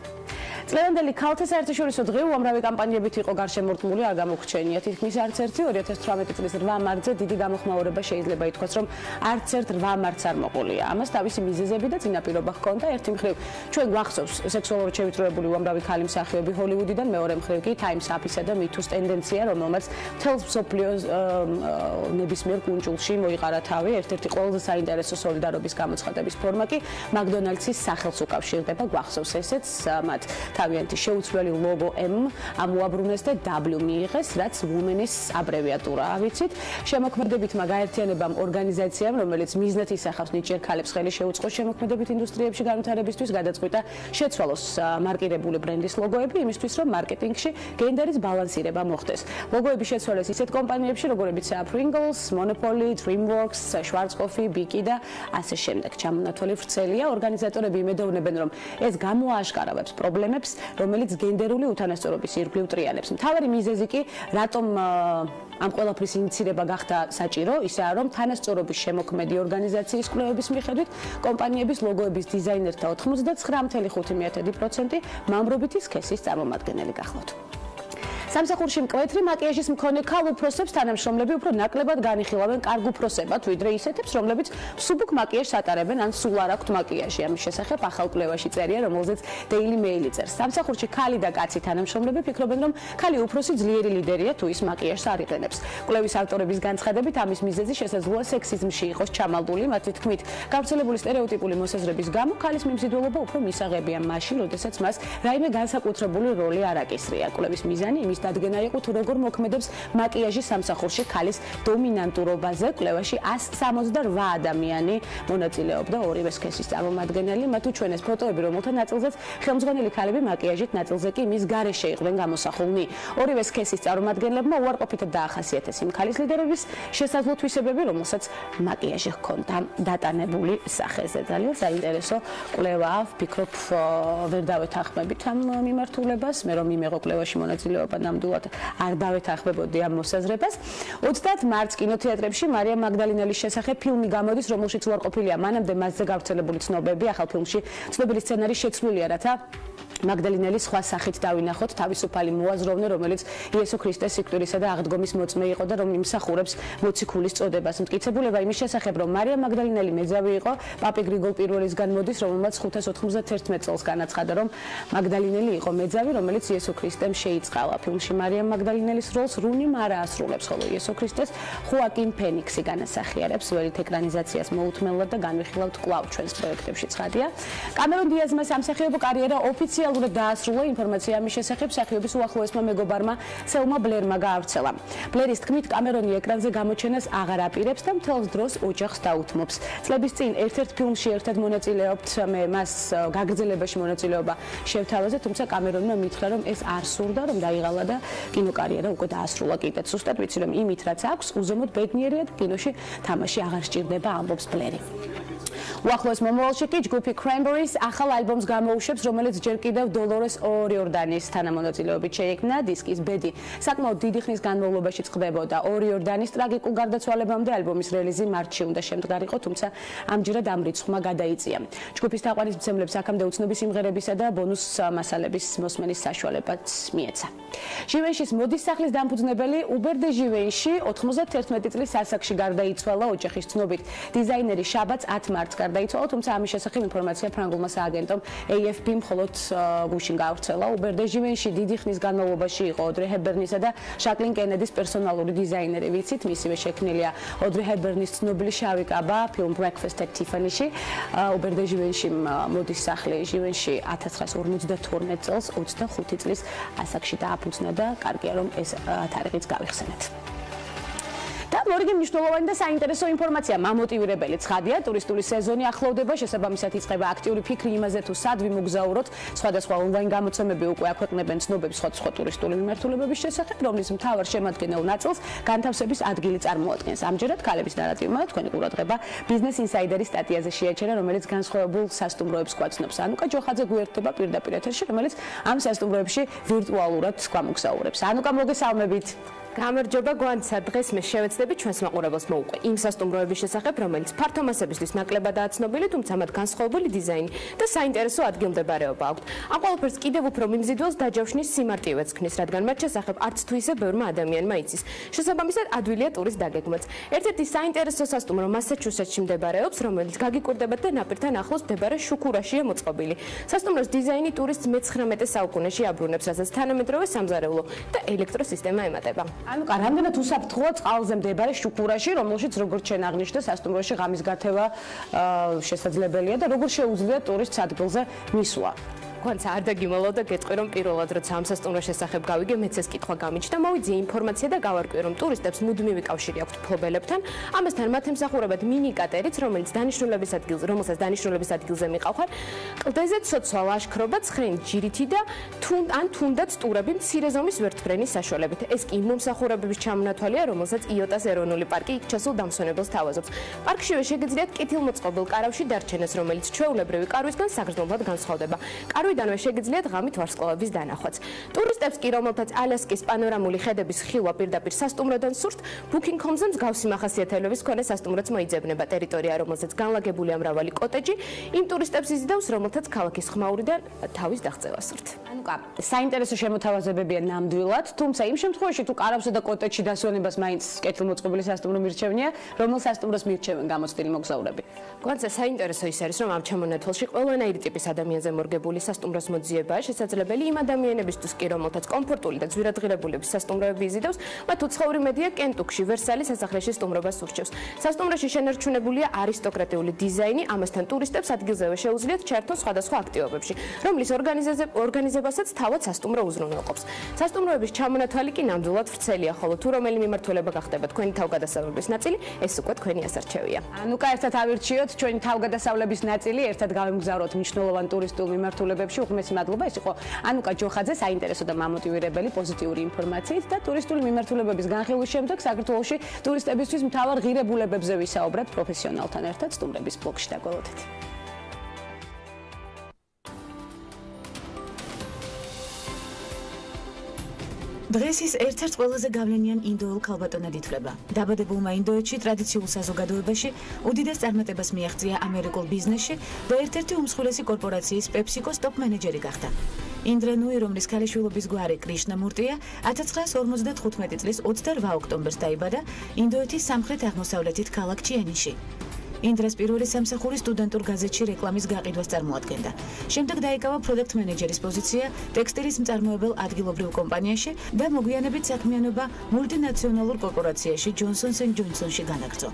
წლევანდელი ქალთა საერთაშორისო დღე უამრავი კამპანიებით იყო გარშემორტყმული, არ გამოგვჩენია თითქმის არც ერთი. 2018 წლის 8 მარტზე დიდი გამოხმაურება შეიძლება ითქვას, რომ არც ერთ 8 მარტს არ მოყოლია. ამას თავისი მიზეზები და წინაპირობა ჰქონდა. ერთი მხრივ ჩვენ გვახსოვს სექსუალურად შევიწროებული უამრავი ქალი მსახიობი ჰოლივუდიდან, მეორე მხრივ კი Times Up-ისა და MeToo ტენდენცია, რომელმაც მთელს მსოფლიოს ნებისმიერ კუნძულში მოიყარა თავი. ერთ-ერთი ყველაზე საინტერესო სოლიდარობის გამოცხადების ფორმა კი McDonald's-ის სახელს უკავშირდება. გვახსოვს ესეც, მათ თავიანთი შეუცვლელი ლოგო M ამოაბრუნეს და W მიიღეს, რაც Women-ის აბრევიატურაა, ვიცით. შემოქმედებითმა გაერთიანებამ ორგანიზაციამ, რომელიც მიზნად ისახავს ნიჭიერ ქალებს ხელი შეუწყოს შემოქმედებით ინდუსტრიებში განვითარებისთვის, გადაწყვიტა შეცვალოს მარკირებული ბრენდის ლოგოები იმისთვის, რომ მარკეტინგში გენდერის ბალანსირება მოხდეს. ლოგოები შეცვალეს ისეთ კომპანიებში, როგორებიცაა Pringles, Monopoly, DreamWorks, Schwarzkopf, Bic და ასე შემდეგ. ჩამონათვალი ვრცელია. ორგანიზატორები იმედოვნებენ, რომ ეს გამოააშკარავებს პრობლემებს, რომელიც გენდერული უთანასწორობის ირგვლივ ტრიალებს. მთავარი მიზეზი კი, რატომ ამ ყველაფრის ინიცირება გახდა საჭირო, ისაა, რომ თანასწორობის შემოქმედი ორგანიზაციის კვლევების მიხედვით კომპანიების ლოგოების დიზაინერთა 99.5% მამრობითი სქესის წარმომადგენელი გახლავთ. სამსახურში მკვეთრი მაკიაჟის მქონე ქალ უფროსებს თანამშრომლები უფრო ნაკლებად განიხილავენ კარგ უფროსებად, ვიდრე ისეთებს, რომლებიც მსუბუქ მაკიაჟს ატარებენ ან სულ არ აქვთ მაკიაჟი. ამის შესახებ ახალ კვლევაში წერია, რომელზეც Daily Mail წერს. სამსახურში ქალი და კაცი თანამშრომლები ფიქრობენ, რომ ქალი უფროსი ძლიერი ლიდერია თუ ის მაკიაჟს არ იყენებს. კვლევის ავტორების განცხადებით, ამის მიზეზი შესაძლოა სექსიზმში იყოს ჩამალდული, მათი თქმით, გავრცელებული სტერეოტიპული მოსაზრების გამო ქალის მიმზიდველობა უფრო მისაღებია მაშინ, როდესაც მას რაიმე განსაკუთრებული როლი არ აკისრია. კვლევის მიზანი იმის კვლევის დადგენა იყო თუ როგორ მოქმედებს მაკიაჟი სამსახურში ქალის დომინანტურობაზე. კვლევაში 168 ადამიანი მონაწილეობდა, ორივე სქესის წარმომადგენელი. მათ უჩვენეს ფოტოები, რომელთა ნაწილზეც ხელმძღვანელი ქალები მაკიაჟით, ნაწილზე კი მის გარეშე იყვნენ გამოსახულნი. ორივე სქესის წარმომადგენლებმა უარყოფითად დაახასიათეს იმ ქალის ლიდერების შესაძლო თვისებები, რომელსაც მაკიაჟი ჰქონდა დატანებული სახეზე. ძალიან საინტერესო კვლევაა, ვფიქრობ, ვერ დავეთანხმებით ამ მიმართულებას, მე რომ იმეღო კვლევაში მონაწილეობა ნამდვილად არ დავეთანხმებოდი ამ მოსაზრებას. 30 მარტს კინოთეატრებში მარია მაგდალინელის შესახებ ფილმი გამოდის, რომელშიც უარყოფილია მანამდე მასზე გავრცელებული ცნობები. ახალ ფილმში ცნობილი სცენარი შეცვლილია, რათა მაგდალინელი სხვა სახით დავინახოთ თავისუფალი მოაზროვნე, რომელიც იესო ქრისტეს სიკვდილისა და აღდგომის მოწმე იყო და რომ იმსახურებს მოციქულის წოდებას. მტკიცებულება იმის შესახებ, რომ მარია მაგდალინელი მეძავი იყო, პაპი გრიგოლ პირველისგან მოდის, რომელმაც 591 წელს განაცხადა, რომ მაგდალინელი იყო მეძავი, რომელიც იესო ქრისტემ შეიწყალა. ფილმში მარია მაგდალინელის როლს რუნი მარა ასრულებს, ხოლო იესო ქრისტეს ხოაკინ ფენიქსი განასახიერებს. ველით ეკრანიზაციას მოუთმენლად და განვიხილავთ კვლავ ჩვენს პროექტებში ცხადია. კამერონ დიაზმა სამსახიობო კარიერა ოფიციალურად დაასრულა. ინფორმაცია ამის შესახებ მსახიობის უახლოესმა მეგობარმა სელმა ბლერმა გაავრცელა. ბლერის თქმით, კამერონი ეკრანზე გამოჩენას აღარ აპირებს და მთელს დროს ოჯახს დაუთმობს. წლების წინ ერთ-ერთ ფილმში ერთად მონაწილეობთ, მე მას გაგრძელებაში მონაწილეობა შევთავაზე, თუმცა კამერონმა მითხრა, რომ ეს არ სურდა, რომ დაიღალა და კინოკარიერა უკვე დაასრულა კიდეც. ზუსტად ვიცი, რომ იმით რაც აქვს, უზომოდ ბედნიერია და კინოში თამაში აღარ სჭირდება, ამბობს ბლერი. უახლოეს მომავალში კი ჯგუფი Cranberries ახალ ალბომს გამოუშვებს, რომელიც ჯერ კიდევ დოლორეს ორიორდანის თანამონაწილეობით შეიქმნა. დისკის ბედი საკმაოდ დიდი ხნის განმავლობაში წყდებოდა. ორიორდანის ტრაგიკულ გარდაცვალებამდე ალბომის რელიზი მარტში უნდა შემდგარიყო, თუმცა ამჯერად ამ რიცხვმა გადაიწია. ჯგუფის თაყვანისმცემლებს აქამდე უცნობი სიმღერებისა და ბონუს მასალების მოსმენის საშუალებაც მიეცა. ჟივენშის მოდის სახლის დამფუძნებელი უბერ დე ჟივენში 91 წლის ასაკში გარდაიცვალა. ოჯახის ცნობით დიზაინერი შაბათს 10 მარტს გარდაიცვალა, თუმცა ამის შესახებ ინფორმაცია ფრანგულმა სააგენტომ AFP-მ მხოლოდ გუშინ გავრცელა. უბერ დე ჟივენში დიდი ხნის განმავლობაში იყო ოდრე ჰეპბერნისა და ჟაკლინ კენედის პერსონალური დიზაინერი. ვიცით, მისივე შექმნილია ოდრე ჰეპბერნის ცნობილი შავი კაბა ფილმ Breakfast at Tiffany-ში. უბერ დე ჟივენში მოდის სახლი ჟივენში 1952 წელს 25 წლის ასაკში დააფუძნა და კარგია რომ ეს თარიღიც გავიხსენეთ. და მორიგი მნიშვნელოვანი და საინტერესო ინფორმაცია მამოტივირებელი ცხადია. ტურისტული სეზონი ახლოვდება, შესაბამისად იწყება აქტიური ფიქრი იმაზე, თუ სად ვიმოგზაუროთ. სხვადასხვა ონლაინ გამოცემები უკვე აქვეყნებენ ცნობებს სხვადასხვა ტურისტული მიმართულებების შესახებ, რომლის მთავარ შემადგენელ ნაწილს განთავსების ადგილი წარმოადგენს. ამჯერად ქალების ნარატივმა თქვენი ყურადღება Business Insider-ის სტატიაზე შეაჩერა, რომელიც განსხვავებულ სასტუმროებს გვაცნობს. ანუკა ჯოხაძე გვერდება პირდაპირ ეთერში, რომელიც ამ სასტუმროებში ვირტუალურად გვამოგზაურებს. ანუკა, მოგესალმებით. გამარჯობა გვანცა, დღეს მე შევეცდები ჩვენს მაყურებელს მოუყვე იმ სასტუმროების შესახებ, რომელიც ფართო მასებისთვის ნაკლებადაა ცნობილი, თუმცა მათ განსხვავებული დიზაინი და საინტერესო ადგილმდებარეობა აქვთ. ამ ყველაფერს კიდევ უფრო მიმზიდველს დაჯავშნის სიმარტივეც ქმნის, რადგან მათ შესახებ არც თუ ისე ბევრმა ადამიანმა იცის. შესაბამისად, ადვილია ტურის დაგეგმაც. ერთ-ერთი საინტერესო სასტუმრო მასაჩუსეტსში მდებარეობს, რომელიც გაგიკვირდებათ და ნაპირთან ახლოს მდებარე შუქურაშია მოწყობილი. სასტუმროს დიზაინი ტურისტს მე-19 საუკუნეში აბრუნებს, რასაც თანამედროვე სამზარეულო და ელექტროსისტემა ემატება. ანუკა, რამდენად უსაფრთხოა წყალზე მდებარე შუქურაში, რომელშიც როგორც შენ აღნიშნე, სასტუმროში ღამის გათევა შესაძლებელია და როგორ შეუძლია ტურისტს ადგილზე მისვლა? Once არ დაგიმალავ და გეტყვი რომ პირველად როცა ამ სასტუმროს შესახებ გავიგე, მეც ეს კითხვა გამიჩნდა, მოვიძიე ინფორმაცია და გავარკვიე რომ ტურისტებს მუდმივი კავშირი აქვთ ფლობელებთან. ამასთან მათ ემსახურებათ მინი კატერიც, რომელსაც დანიშნულების ადგილზე მიყავხარ. კლდეზე ცოცვა ლაშქრობა, ცხენი ჯირითი და თუნდაც ტურები მცირე ზომის ვერტმფრენის საშუალებით. ეს კი მომსახურებების ჩამონათვალია, რომელსაც იოტას ეროვნული პარკი იქ ჩასულ დამსვენებელს თავაზობს. პარკშივე შეგიძლიათ კეთილმოწყობილ კარავში დარჩენას, რომელიც ჩვეულებრივი კარვისგან საგრძნობლად განსხვავდება. კარვიდანვე შეგიძლიათ ღამით ვარსკვლავების დანახვაც. ტურისტებს კი, რომელთაც ალასკის პანორამული ხედების ხილვა პირდაპირ სასტუმროდან სურთ, Booking.com-ზე მსგავსი მახასიათებლების მქონე სასტუმროც მოიძებნება. ტერიტორია, რომელზეც განლაგებულია მრავალი კოტეჯი, იმ ტურისტებს იზიდავს, რომელთაც ქალაქის ხმაურიდან თავის დაღწევას სურთ. ანუკა, საინტერესო შემოთავაზებებია ნამდვილად, თუმცა იმ შემთხვევაში თუ კარავსა და კოტეჯში დასვენებას მაინც კეთილმოწყობილი სასტუმრო მირჩევნია, რომელ სასტუმროს მირჩევენ გამოცდილი მოგზაურები? გვანცა საინტერესო ის არის, რომ ამ ჩამონათვალში ყველანაირი ტიპის ადამიანზე მორგებული სასტუმრო სასტუმროს მოძიებაა შესაძლებელი იმ ადამიანებისთვის კი, რომელთაც კომფორტული და ძვირადღირებულების სასტუმროები იზიდავს, მათ უცხოური მედია კენტუკში ვერსალის სასახლეში სტუმრობას ურჩევს. სასტუმროში შენარჩუნებულია არისტოკრატიული დიზაინი, ამასთან ტურისტებს ადგილზევე შეუძლიათ ჩართონ სხვადასხვა აქტივობებში, რომლის ორგანიზებასაც თავად სასტუმრო უზრუნველყოფს. სასტუმროების ჩამონათვალი კი ნამდვილად ვრცელია, ხოლო თუ რომელი მიმართულება გახდება თქვენი თავგადასავლების ნაწილი, ეს უკვე თქვენი ასარჩევია. ნუკა ერთად ავირჩიოთ ჩვენი თავგადასავლების ნაწილი, ერთად გავიმგზავროთ მნიშვნელოვან ტურისტულ მიმართულებებში. უღმესი მადლობა, ეს იყო ანუკა ჯოხაძე, საინტერესო და მამოტივირებელი პოზიტიური ინფორმაციით და ტურისტული მიმართულებების განხილვის შემდეგ საქართველოში ტურისტებისთვის მთავარ ღირებულებებზე ვისაუბრებთ პროფესიონალთან ერთად სტუმრების ბლოგში დაგველოდეთ. დღეს ის ერთ-ერთ ყველაზე გავლენიან ინდოელ ქალბატონად ითვლება. დაბადებულმა ინდოეთში ტრადიციულ საზოგადოებაში უდიდეს წარმატებას მიაღწია ამერიკულ ბიზნესში და ერთ-ერთი უმსხვილესი კორპორაციის PepsiCo-ს ტოპ მენეჯერი გახდა. ინდრა ნუი, რომლის ქალიშვილობის გვარი კრიშნამურტია, 1955 წლის 28 ოქტომბერს დაიბადა ინდოეთის სამხრეთ-აღმოსავლეთით ქალაქ ჩიენიში. ინდრას პირველი სამსახური სტუდენტურ გაზეთში რეკლამის გაყიდვას წარმოადგენდა. შემდეგ დაიკავა პროდუქტ მენეჯერის პოზიცია ტექსტილის მწარმოებელ ადგილობრივ კომპანიაში და მოგვიანებით საქმიანობა მულტინაციონალურ კორპორაციაში Johnson & Johnson-ში განაგრძო.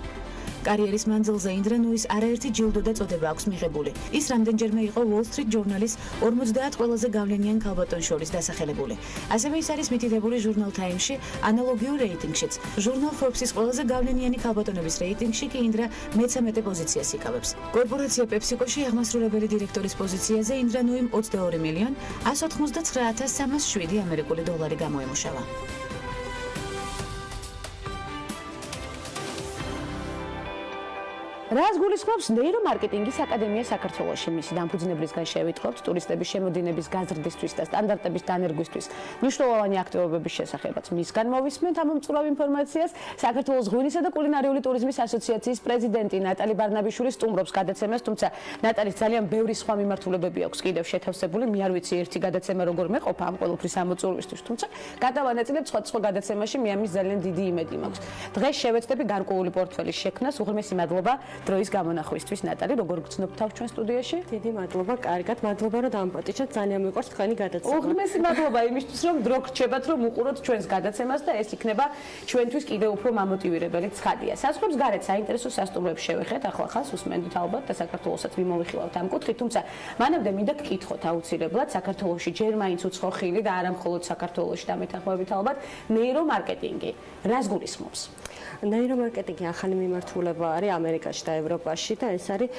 კარიერის მანძილზე ინდრა ნუის არაერთი ჯილდო და წოდება აქვს მიღებული. ის რამდენჯერმე იყო Wall Street Journal-ის 50 ყველაზე გავლენიან ქალბატონ შორის დასახელებული. ასევე ის არის მითითებული ჟურნალ Time-ში ანალოგიურ რეიტინგშიც. ჟურნალ Forbes-ის ყველაზე გავლენიანი ქალბატონების რეიტინგში კი ინდრა მე-13 პოზიციას იკავებს. კორპორაცია PepsiCo-ში აღმასრულებელი დირექტორის პოზიციაზე ინდრა ნუიმ 22.189.307 ამერიკული დოლარი გამოემუშავა. რას გულისხმობს ნეირომარკეტინგის აკადემია საქართველოში? მისი დამფუძნებლისგან შევიტყობთ ტურისტების შემოდინების გაზრდისთვის და სტანდარტების დანერგვისთვის მნიშვნელოვანი აქტივობების შესახებაც მისგან მოვისმენთ ამ მომწურავ ინფორმაციას. საქართველოს ღვინისა და კულინარიული ტურიზმის ასოციაციის პრეზიდენტი ნატალი ბარნაბიშვილი სტუმრობს გადაცემას, თუმცა ნატალის ძალიან ბევრი სხვა მიმართულებები აქვს კიდევ შეთავსებული. მე არ ვიცი ერთი გადაცემა როგორ მეყოფა ამ ყოველთვის ამოწურვისთვის, თუმცა გადავანაწილებ სხვა გადაცემაში, მე ამის ძალიან დიდი იმედი მაქვს. დღეს შევეცდები გარკვეული პორტფელის შექმნას. უღრმესი მადლობა დროის გამონახვისთვის ნატალი, როგორ გრძნობ თავ ჩვენ სტუდიაში? დიდი მადლობა, კარგად, მადლობა რომ დამპატიჟეთ, ძალიან მიყვარს თქვენი გადაცემა. უღრმესი მადლობა იმისთვის, რომ დრო გრჩებათ, რომ უყუროთ ჩვენს გადაცემას და ეს იქნება ჩვენთვის კიდევ უფრო მამოტივირებელი ცხადია. საზღვრებს გარეთ საინტერესო სასტუმროებს შევეხეთ, ახლა-ახალს უსმენთ ალბათ და საქართველოსაც მიმოვიხილავთ ამ კუთხით, თუმცა მანამდე მინდა გკითხოთ აუცილებლად საქართველოში ჯერ მაინც უცხო ხილი და არა მხოლოდ საქართველოში და მეთანხმებით ალბათ ნეირომარკეტინგი. რას გულისხმობს? ნეირომარკეტინგი ახალი მიმართულება არის ამერიკაში და ევროპაში და ეს არის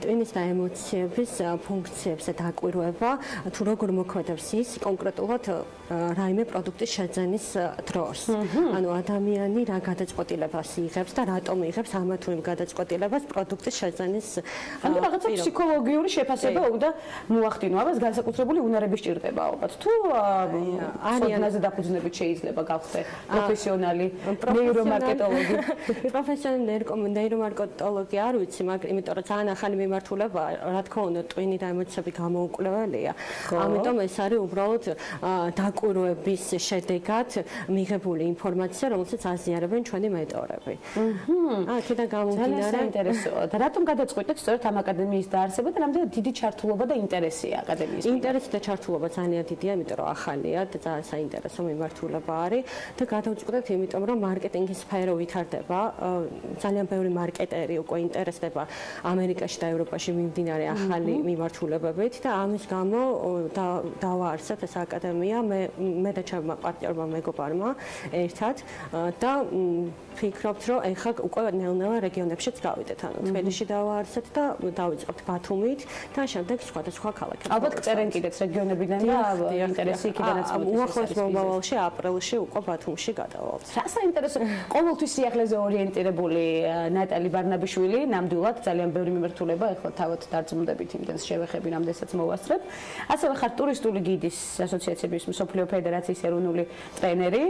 ტვინის და ემოციების ფუნქციებზე დაკვირვება, თუ როგორ მოქმედებს ის კონკრეტულად რაიმე პროდუქტის შეძენის დროს. ანუ ადამიანი რა გადაწყვეტილებას იღებს და რატომ იღებს ამა თუ იმ გადაწყვეტილებას პროდუქტის შეძენის ანუ რაღაცა ფსიქოლოგიური შეფასება უნდა მოახდინო, ამას განსაკუთრებული უნარების ჭირდება ალბათ. თუ არიანაზე დაფუძნებით შეიძლება გავხდე პროფესიონალი ნეირომარკეტოლოგი. პროფესიონალი ნეირომარკეტოლოგი არ ვიცი, მაგრამ იმიტომ რომ ძალიან ახალი მიმართულება, რა თქმა უნდა, ტვინი და ემოციები გამოუკვლეველია. ამიტომ ეს არის უბრალოდ დაკვირვების შედეგად მიღებული ინფორმაცია, რომელსაც აზიარებენ ჩვენი მენტორები. აქედან გამომდინარე, ძალიან საინტერესოა. და რატომ გადაწყვეტეთ სწორედ ამ აკადემიის დაარსება და რამდენად დიდი ჩართულობა და ინტერესია აკადემიის? ინტერესი და ჩართულობა ძალიან დიდია, იმიტომ რომ ახალია და ძალიან საინტერესო მიმართულება არის და გადავწყვეტეთ, იმიტომ რომ მარკეტინგის სფერო ვითარდება, ძალიან ბევრი მარკეტერი უკვე ინტერესდება ამერიკაში და ევროპაში მიმდინარე ახალი მიმართულებებით და ამის გამო დავაარსეთ ეს აკადემია მე და ჩემმა პარტნიორმა მეგობარმა ერთად და ფიქრობთ, რომ ეხლა უკვე ნელ-ნელა რეგიონებშიც გავიდეთ, ანუ თბილისში დავაარსეთ და დავიწყებთ ბათუმით და შემდეგ სხვადასხვა ქალაქებში. ალბათ წერენ კიდეც რეგიონებიდან და ინტერესი იქიდანაც მოდის. უახლოეს მომავალში აპრილში უკვე ბათუმში გადავალთ. რა საინტერესო, ყოველთვის სიახლეზე ორიენტირებული ნატალი ბარნაბიშვილი, ნამდვილად ძალიან ბევრი მიმართულება, ეხლა თავად დარწმუნდებით იმდენს შევეხები, რამდენსაც მოვასწრებ. ასევე ხარ ტურისტული გიდის ასოციაციების მსოფლიო ფედერაციის ეროვნული ტრენერი.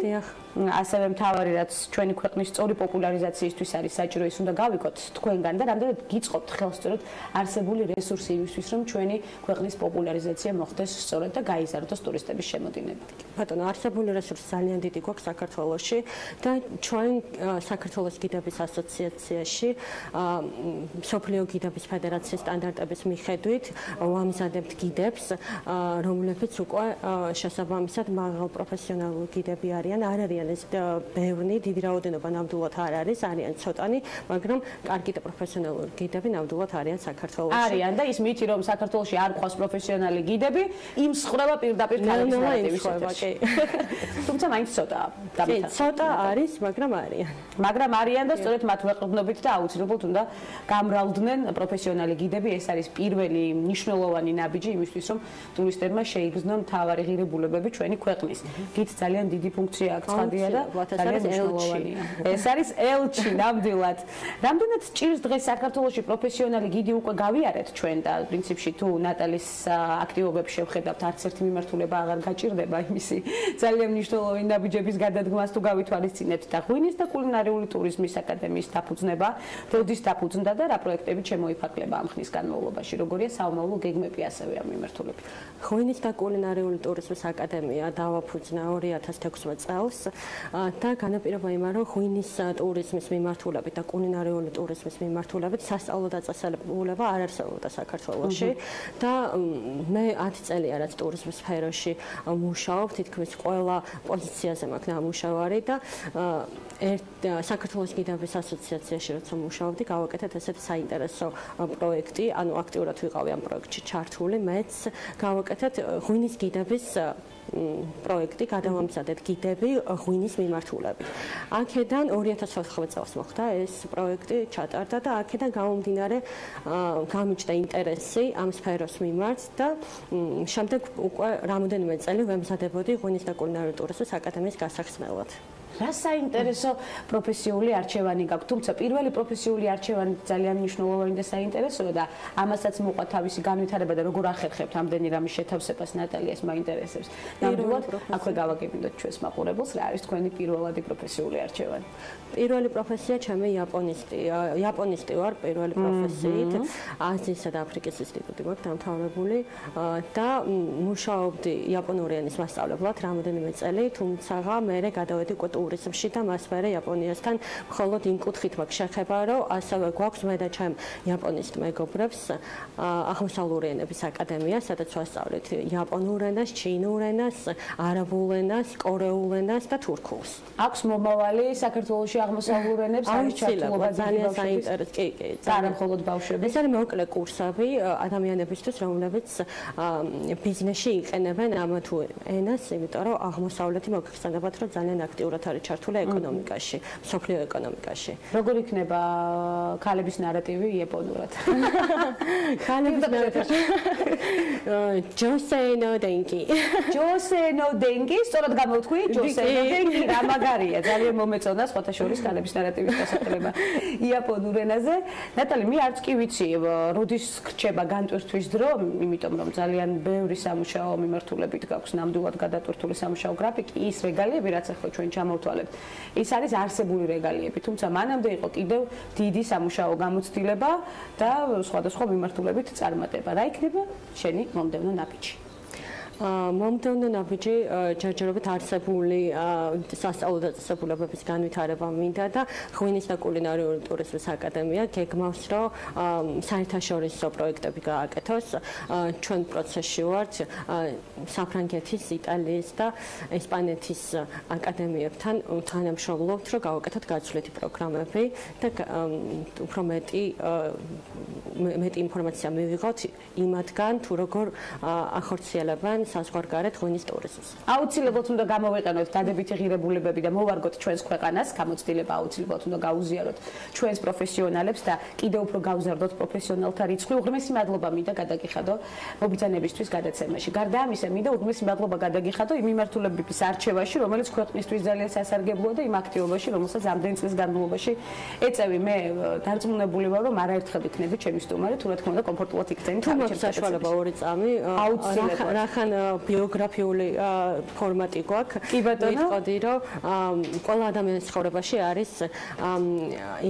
ასევე მთავარი რაც ჩვენი ქვეყნის სწორი პოპულარიზაციისთვის არის საჭირო, ის უნდა გავიკოთ თქვენგან და რამდენად გიწყობთ ხელს სწორედ არსებული რესურსი იმისთვის, რომ ჩვენი ქვეყნის პოპულარიზაცია მოხდეს სწორედ და გაიზარდოს ტურისტების შემოდინება. ბატონო, არსებული რესურსი ძალიან დიდი გვაქვს საქართველოში და ჩვენ საქართველოს გიდების ასოციაციაში სოფლიო გიდების ფედერაციის სტანდარტების მიხედვით ვამზადებთ გიდებს, რომლებიც უკვე შესაბამისად მაღალ პროფესიონალური გიდები არიან. არ არიან ეს ბევრი, დიდი რაოდენობა ნამდვილად არ არის, არიან ცოტანი, მაგრამ კარგი და პროფესიონალური გიდები ნამდვილად არიან საქართველოში. არიან და ის მითი რომ საქართველოში არ ყავს პროფესიონალი გიდები, იმსხვრება პირდაპირ ქალაქის ნარატივის ეთერში. თუმცა მაინც ცოტაა. ცოტა არის, მაგრამ არიან. მაგრამ არიან და სწორედ მათ ვეყრდნობით და აუცილებლად უნდა გამრავლდნენ პროფესიონალი გიდები. ეს არის პირველი მნიშვნელოვანი ნაბიჯი იმისთვის, რომ ტურისტებმა შეიგრძნონ მთავარი ღირებულებები ჩვენი ქვეყნის. გიდს ძალიან დიდი ფუნქცია აქვს ცხადია და ძალიან მნიშვნელოვანია. ეს არის ელჩი ნამდვილად. რამდენად ჭირს დღეს საქართველოში პროფესიონალი გიდი უკვე გავიარეთ ჩვენ და პრინციპში თუ ნატალის აქტივობებს შევხედავთ, არც ერთი მიმართულება აღარ გაჭირდება იმისი ძალიან მნიშვნელოვანი ნაბიჯების გადადგმას თუ გავითვალისწინებთ და ღვინის და კულინარიული ტურიზმის აკადემიის დაფუძნება, როდის დაფუძნდა და რა პროექტები შემოიფაკლება ამ ხნის განმავლობაში, როგორია საომავლო გეგმები ასევე ამ მიმართულებით. ღვინის და კულინარიული ტურიზმის აკადემია დავაფუძნა 2016 წელს და განაპირობა იმან, რომ ღვინის ტურიზმის მიმართულებით და კულინარიული ტურიზმის მიმართულებით სასწავლო დაწესებულება არ არსებობდა საქართველოში და მე 10 წელია რაც ტურიზმის სფეროში მუშაობ, თითქმის ყველა პოზიციაზე მაქვს ნამუშევარი და საქართველოს გიდების ასოციაციაში როცა მუშაობდი, გავაკეთეთ ესეთი საინტერესო პროექტი, ანუ აქტიურად ვიყავი ამ პროექტში ჩართული, მეც გავაკეთეთ ღვინის გიდების პროექტი, გადავამზადეთ გიდები ღვინის მიმართულებით. აქედან 2014 წელს მოხდა ეს პროექტი, ჩატარდა და აქედან გამომდინარე გამიჩნდა ინტერესი ამ სფეროს მიმართ და შემდეგ უკვე რამოდენიმე წელი ვემზადებოდი ღვინის და კულინარიული ტურიზმის აკადემიის გასახსნელად. რა საინტერესო პროფესიული არჩევანი გაქვთ, თუმცა პირველი პროფესიული არჩევანი ძალიან მნიშვნელოვანი და საინტერესოა და ამასაც მოყვა თავისი განვითარება და როგორ ახერხებთ ამდენი რამის შეთავსებას ნატალიას მაინტერესებს. ნამდვილად აქვე გავაგებინოთ ჩვენს მაყურებელს, რა არის თქვენი პირველადი პროფესიული არჩევანი? პირველი პროფესია ჩემი იაპონისტი ვარ პირველი პროფესიით, აზიისა და აფრიკის ინსტიტუტი მაქვს დამთავრებული და მუშაობდი იაპონური ენის მასწავლებლად რამოდენიმე წელი, თუმცა მე გადავედი ტურიზმში და მას მერე იაპონიასთან მხოლოდ იმ კუთხით მაქვს შეხება, რომ ასევე გვაქვს მე და ჩემ იაპონისტ მეგობრებს აღმოსავლური ენების აკადემია, სადაც ვასწავლეთ იაპონურ ენას, ჩინურ ენას, არაბულ ენას, კორეულ ენას და თურქულს. აქვს მომავალი საქართველოში აღმოსავლურ ენებს არის ჩართულობა ძალიან საინტერესო. კი, არა მხოლოდ ბავშვები. ეს არის მოკლე კურსები ადამიანებისთვის, რომლებიც ბიზნესში იყენებენ ამ თუ ენას, იმიტომ რომ აღმოსავლეთი მოგხსენებათ, რომ ძალიან აქტიურად არის ჩართული ეკონომიკაში, სოფლიო ეკონომიკაში. როგორ იქნება ქალების ნარატივი იაპონურად? ქალების ნარატივი. ჯოსენო დენკი. ჯოსენო დენკი, სწორად გამოვთქვი, ჯოსენო დენკი, რა მაგარია, ძალიან მომეწონა სხვათა შორის ქალების ნარატივის დასაყრება იაპონურ ენაზე. ნატალი, მე არც კი ვიცი, როდის რჩება განტვირთვის დრო, იმიტომ რომ ძალიან ბევრი სამუშაო მიმართულებით გაქვს ნამდვილად გადატვირთული სამუშაო გრაფიკი, ის რეგალიები, რაც ახლა ჩვენ ჩამოვთვალებთ. ის არის არსებული რეგალიები, თუმცა მანამდე იყო კიდევ დიდი სამუშაო გამოცდილება და სხვადასხვა მიმართულებით წარმატება. რა იქნება შენი მომდევნო ნაბიჯი? მომდევნო ნაბიჯი ჯერჯერობით არსებული სასწავლო დაწესებულებების განვითარება მინდა და ღვინის და კულინარიული ტურიზმის აკადემია გეგმავს, რომ საერთაშორისო პროექტები გააკეთოს. ჩვენ პროცესში ვართ საფრანგეთის, იტალიის და ესპანეთის აკადემიებთან თანამშრომლობთ, რომ გავაკეთოთ გაცვლითი პროგრამები და უფრო მეტი ინფორმაცია მივიღოთ იმათგან, თუ როგორ ახორციელებენ საზღვარგარეთ ღვინის ტურიზმს. აუცილებლად უნდა გამოვიყენოთ დადებითი ღირებულებები და მოვარგოთ ჩვენს ქვეყანას, გამოცდილება აუცილებლად უნდა გაუზიაროთ ჩვენს პროფესიონალებს და კიდევ უფრო გავზარდოთ პროფესიონალთა რიცხვი. უღრმესი მადლობა მინდა გადაგიხადო მობიძანებისთვის გადაცემაში. გარდა ამისა, მინდა უღრმესი მადლობა გადაგიხადო იმ მიმართულების არჩევაში, რომელიც ქვეყნისთვის ძალიან სასარგებლოა და იმ აქტივობაში, რომელსაც ამდენი წლის განმავლობაში ეწევი. მე დარწმუნებული ვარ, რომ არაერთხელ იქნები ჩემი სტუმარი, თუ რა თქმა უნდა კომფორტულად იქცენი თავი ჩემს საშუალება 2 წამი. აუცილებლად. რახან ბიოგრაფიული ფორმატი გვაქვს. კი ბატონო. ვიტყოდი, რომ ყველა ადამიანის ცხოვრებაში არის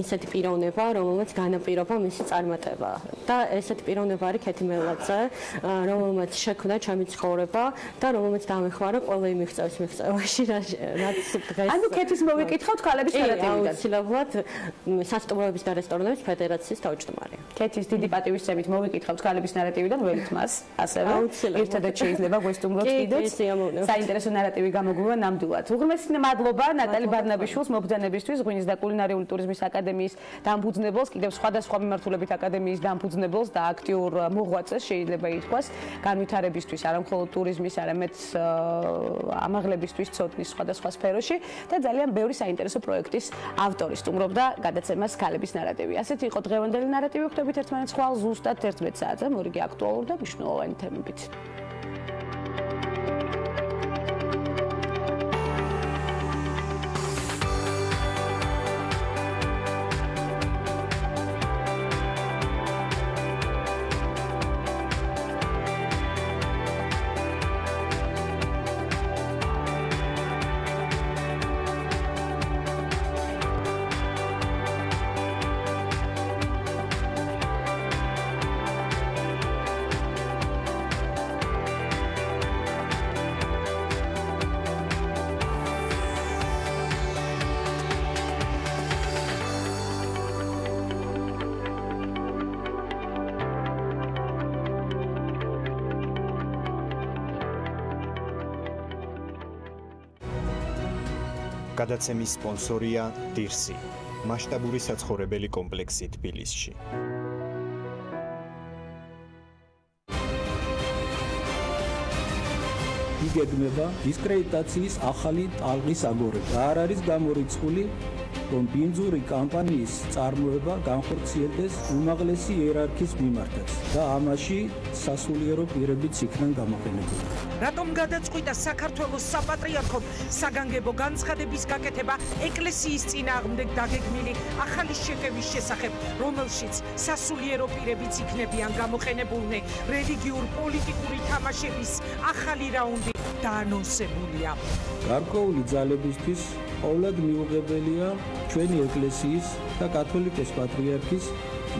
ისეთი პიროვნება, რომელმაც განაპირობა მისი წარმატება. და ესეთი პიროვნება არის ქეთი მელაძე, რომელმაც შექმნა ჩემი ცხოვრება და რომელმაც დამეხმარა ყველა იმ მიღწევაში, რაც დღეს. ანუ ქეთის მოვიკითხავთ ქალების ნარატივიდან. აუცილებლად სასტუმროების და რესტორნების ფედერაციის თავმჯდომარე. ქეთის დიდი პატივისცემით მოვიკითხავთ ქალების ნარატივიდან, ველით მას, ასევე. ერთადაც შეიძლება გვესტუმროთ კიდეც. საინტერესო ნარატივი გამოგვივა ნამდვილად. უღრმესი მადლობა ნატალი ბარნაბიშვილს მობრძანებისთვის, ღვინის და კულინარიული ტურიზმის აკადემიის დამფუძნებელს, კიდევ სხვადასხვა მიმართულებით აკადემიის დამფუძნებელს და აქტიურ მოღვაწეს შეიძლება ითქვას, განვითარებისთვის, არა მხოლოდ ტურიზმის, არამედ ამაღლებისთვის ცოდნის სხვადასხვა სფეროში და ძალიან ბევრი საინტერესო პროექტის ავტორი სტუმრობდა გადაცემას ქალების ნარატივი. ასეთი იყო დღევანდელი ნარატივი, ხვდებით ერთმანეთს ხვალ ზუსტად 11 საათზე, მორიგი აქტუალური და მნიშვნელოვანი თემებით. გადაცემის სპონსორია დირსი, მასშტაბური საცხოვრებელი კომპლექსი თბილისში. იგეგმება დისკრედიტაციის ახალი ტალღის აგორება. არ არის გამორიცხული, რომ ბინძური კამპანიის წარმოება განხორციელდეს უმაღლესი იერარქიის მიმართაც და ამაში სასულიერო პირებიც იქნან გამოყენებული. რატომ გადაწყვიტა საქართველოს საპატრიარქომ საგანგებო განცხადების გაკეთება ეკლესიის წინააღმდეგ დაგეგმილი ახალი შეტევის შესახებ, რომელშიც სასულიერო პირებიც იქნებიან გამოყენებულნი? რელიგიურ-პოლიტიკური თამაშების ახალი რაუნდი დაანონსებულია. გარკვეული ძალებისთვის ყოველად მიუღებელია ჩვენი ეკლესიის და კათოლიკოს პატრიარქის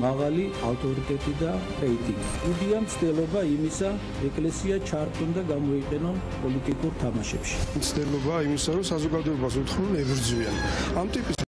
მაღალი ავტორიტეტი და რეიტინგი. უდია მცდელობა იმისა, ეკლესია ჩართონ და გამოიყენონ პოლიტიკურ თამაშებში. მცდელობა იმისა, რომ საზოგადოებას უთხრούν ებრძვიან. ამ ტიპის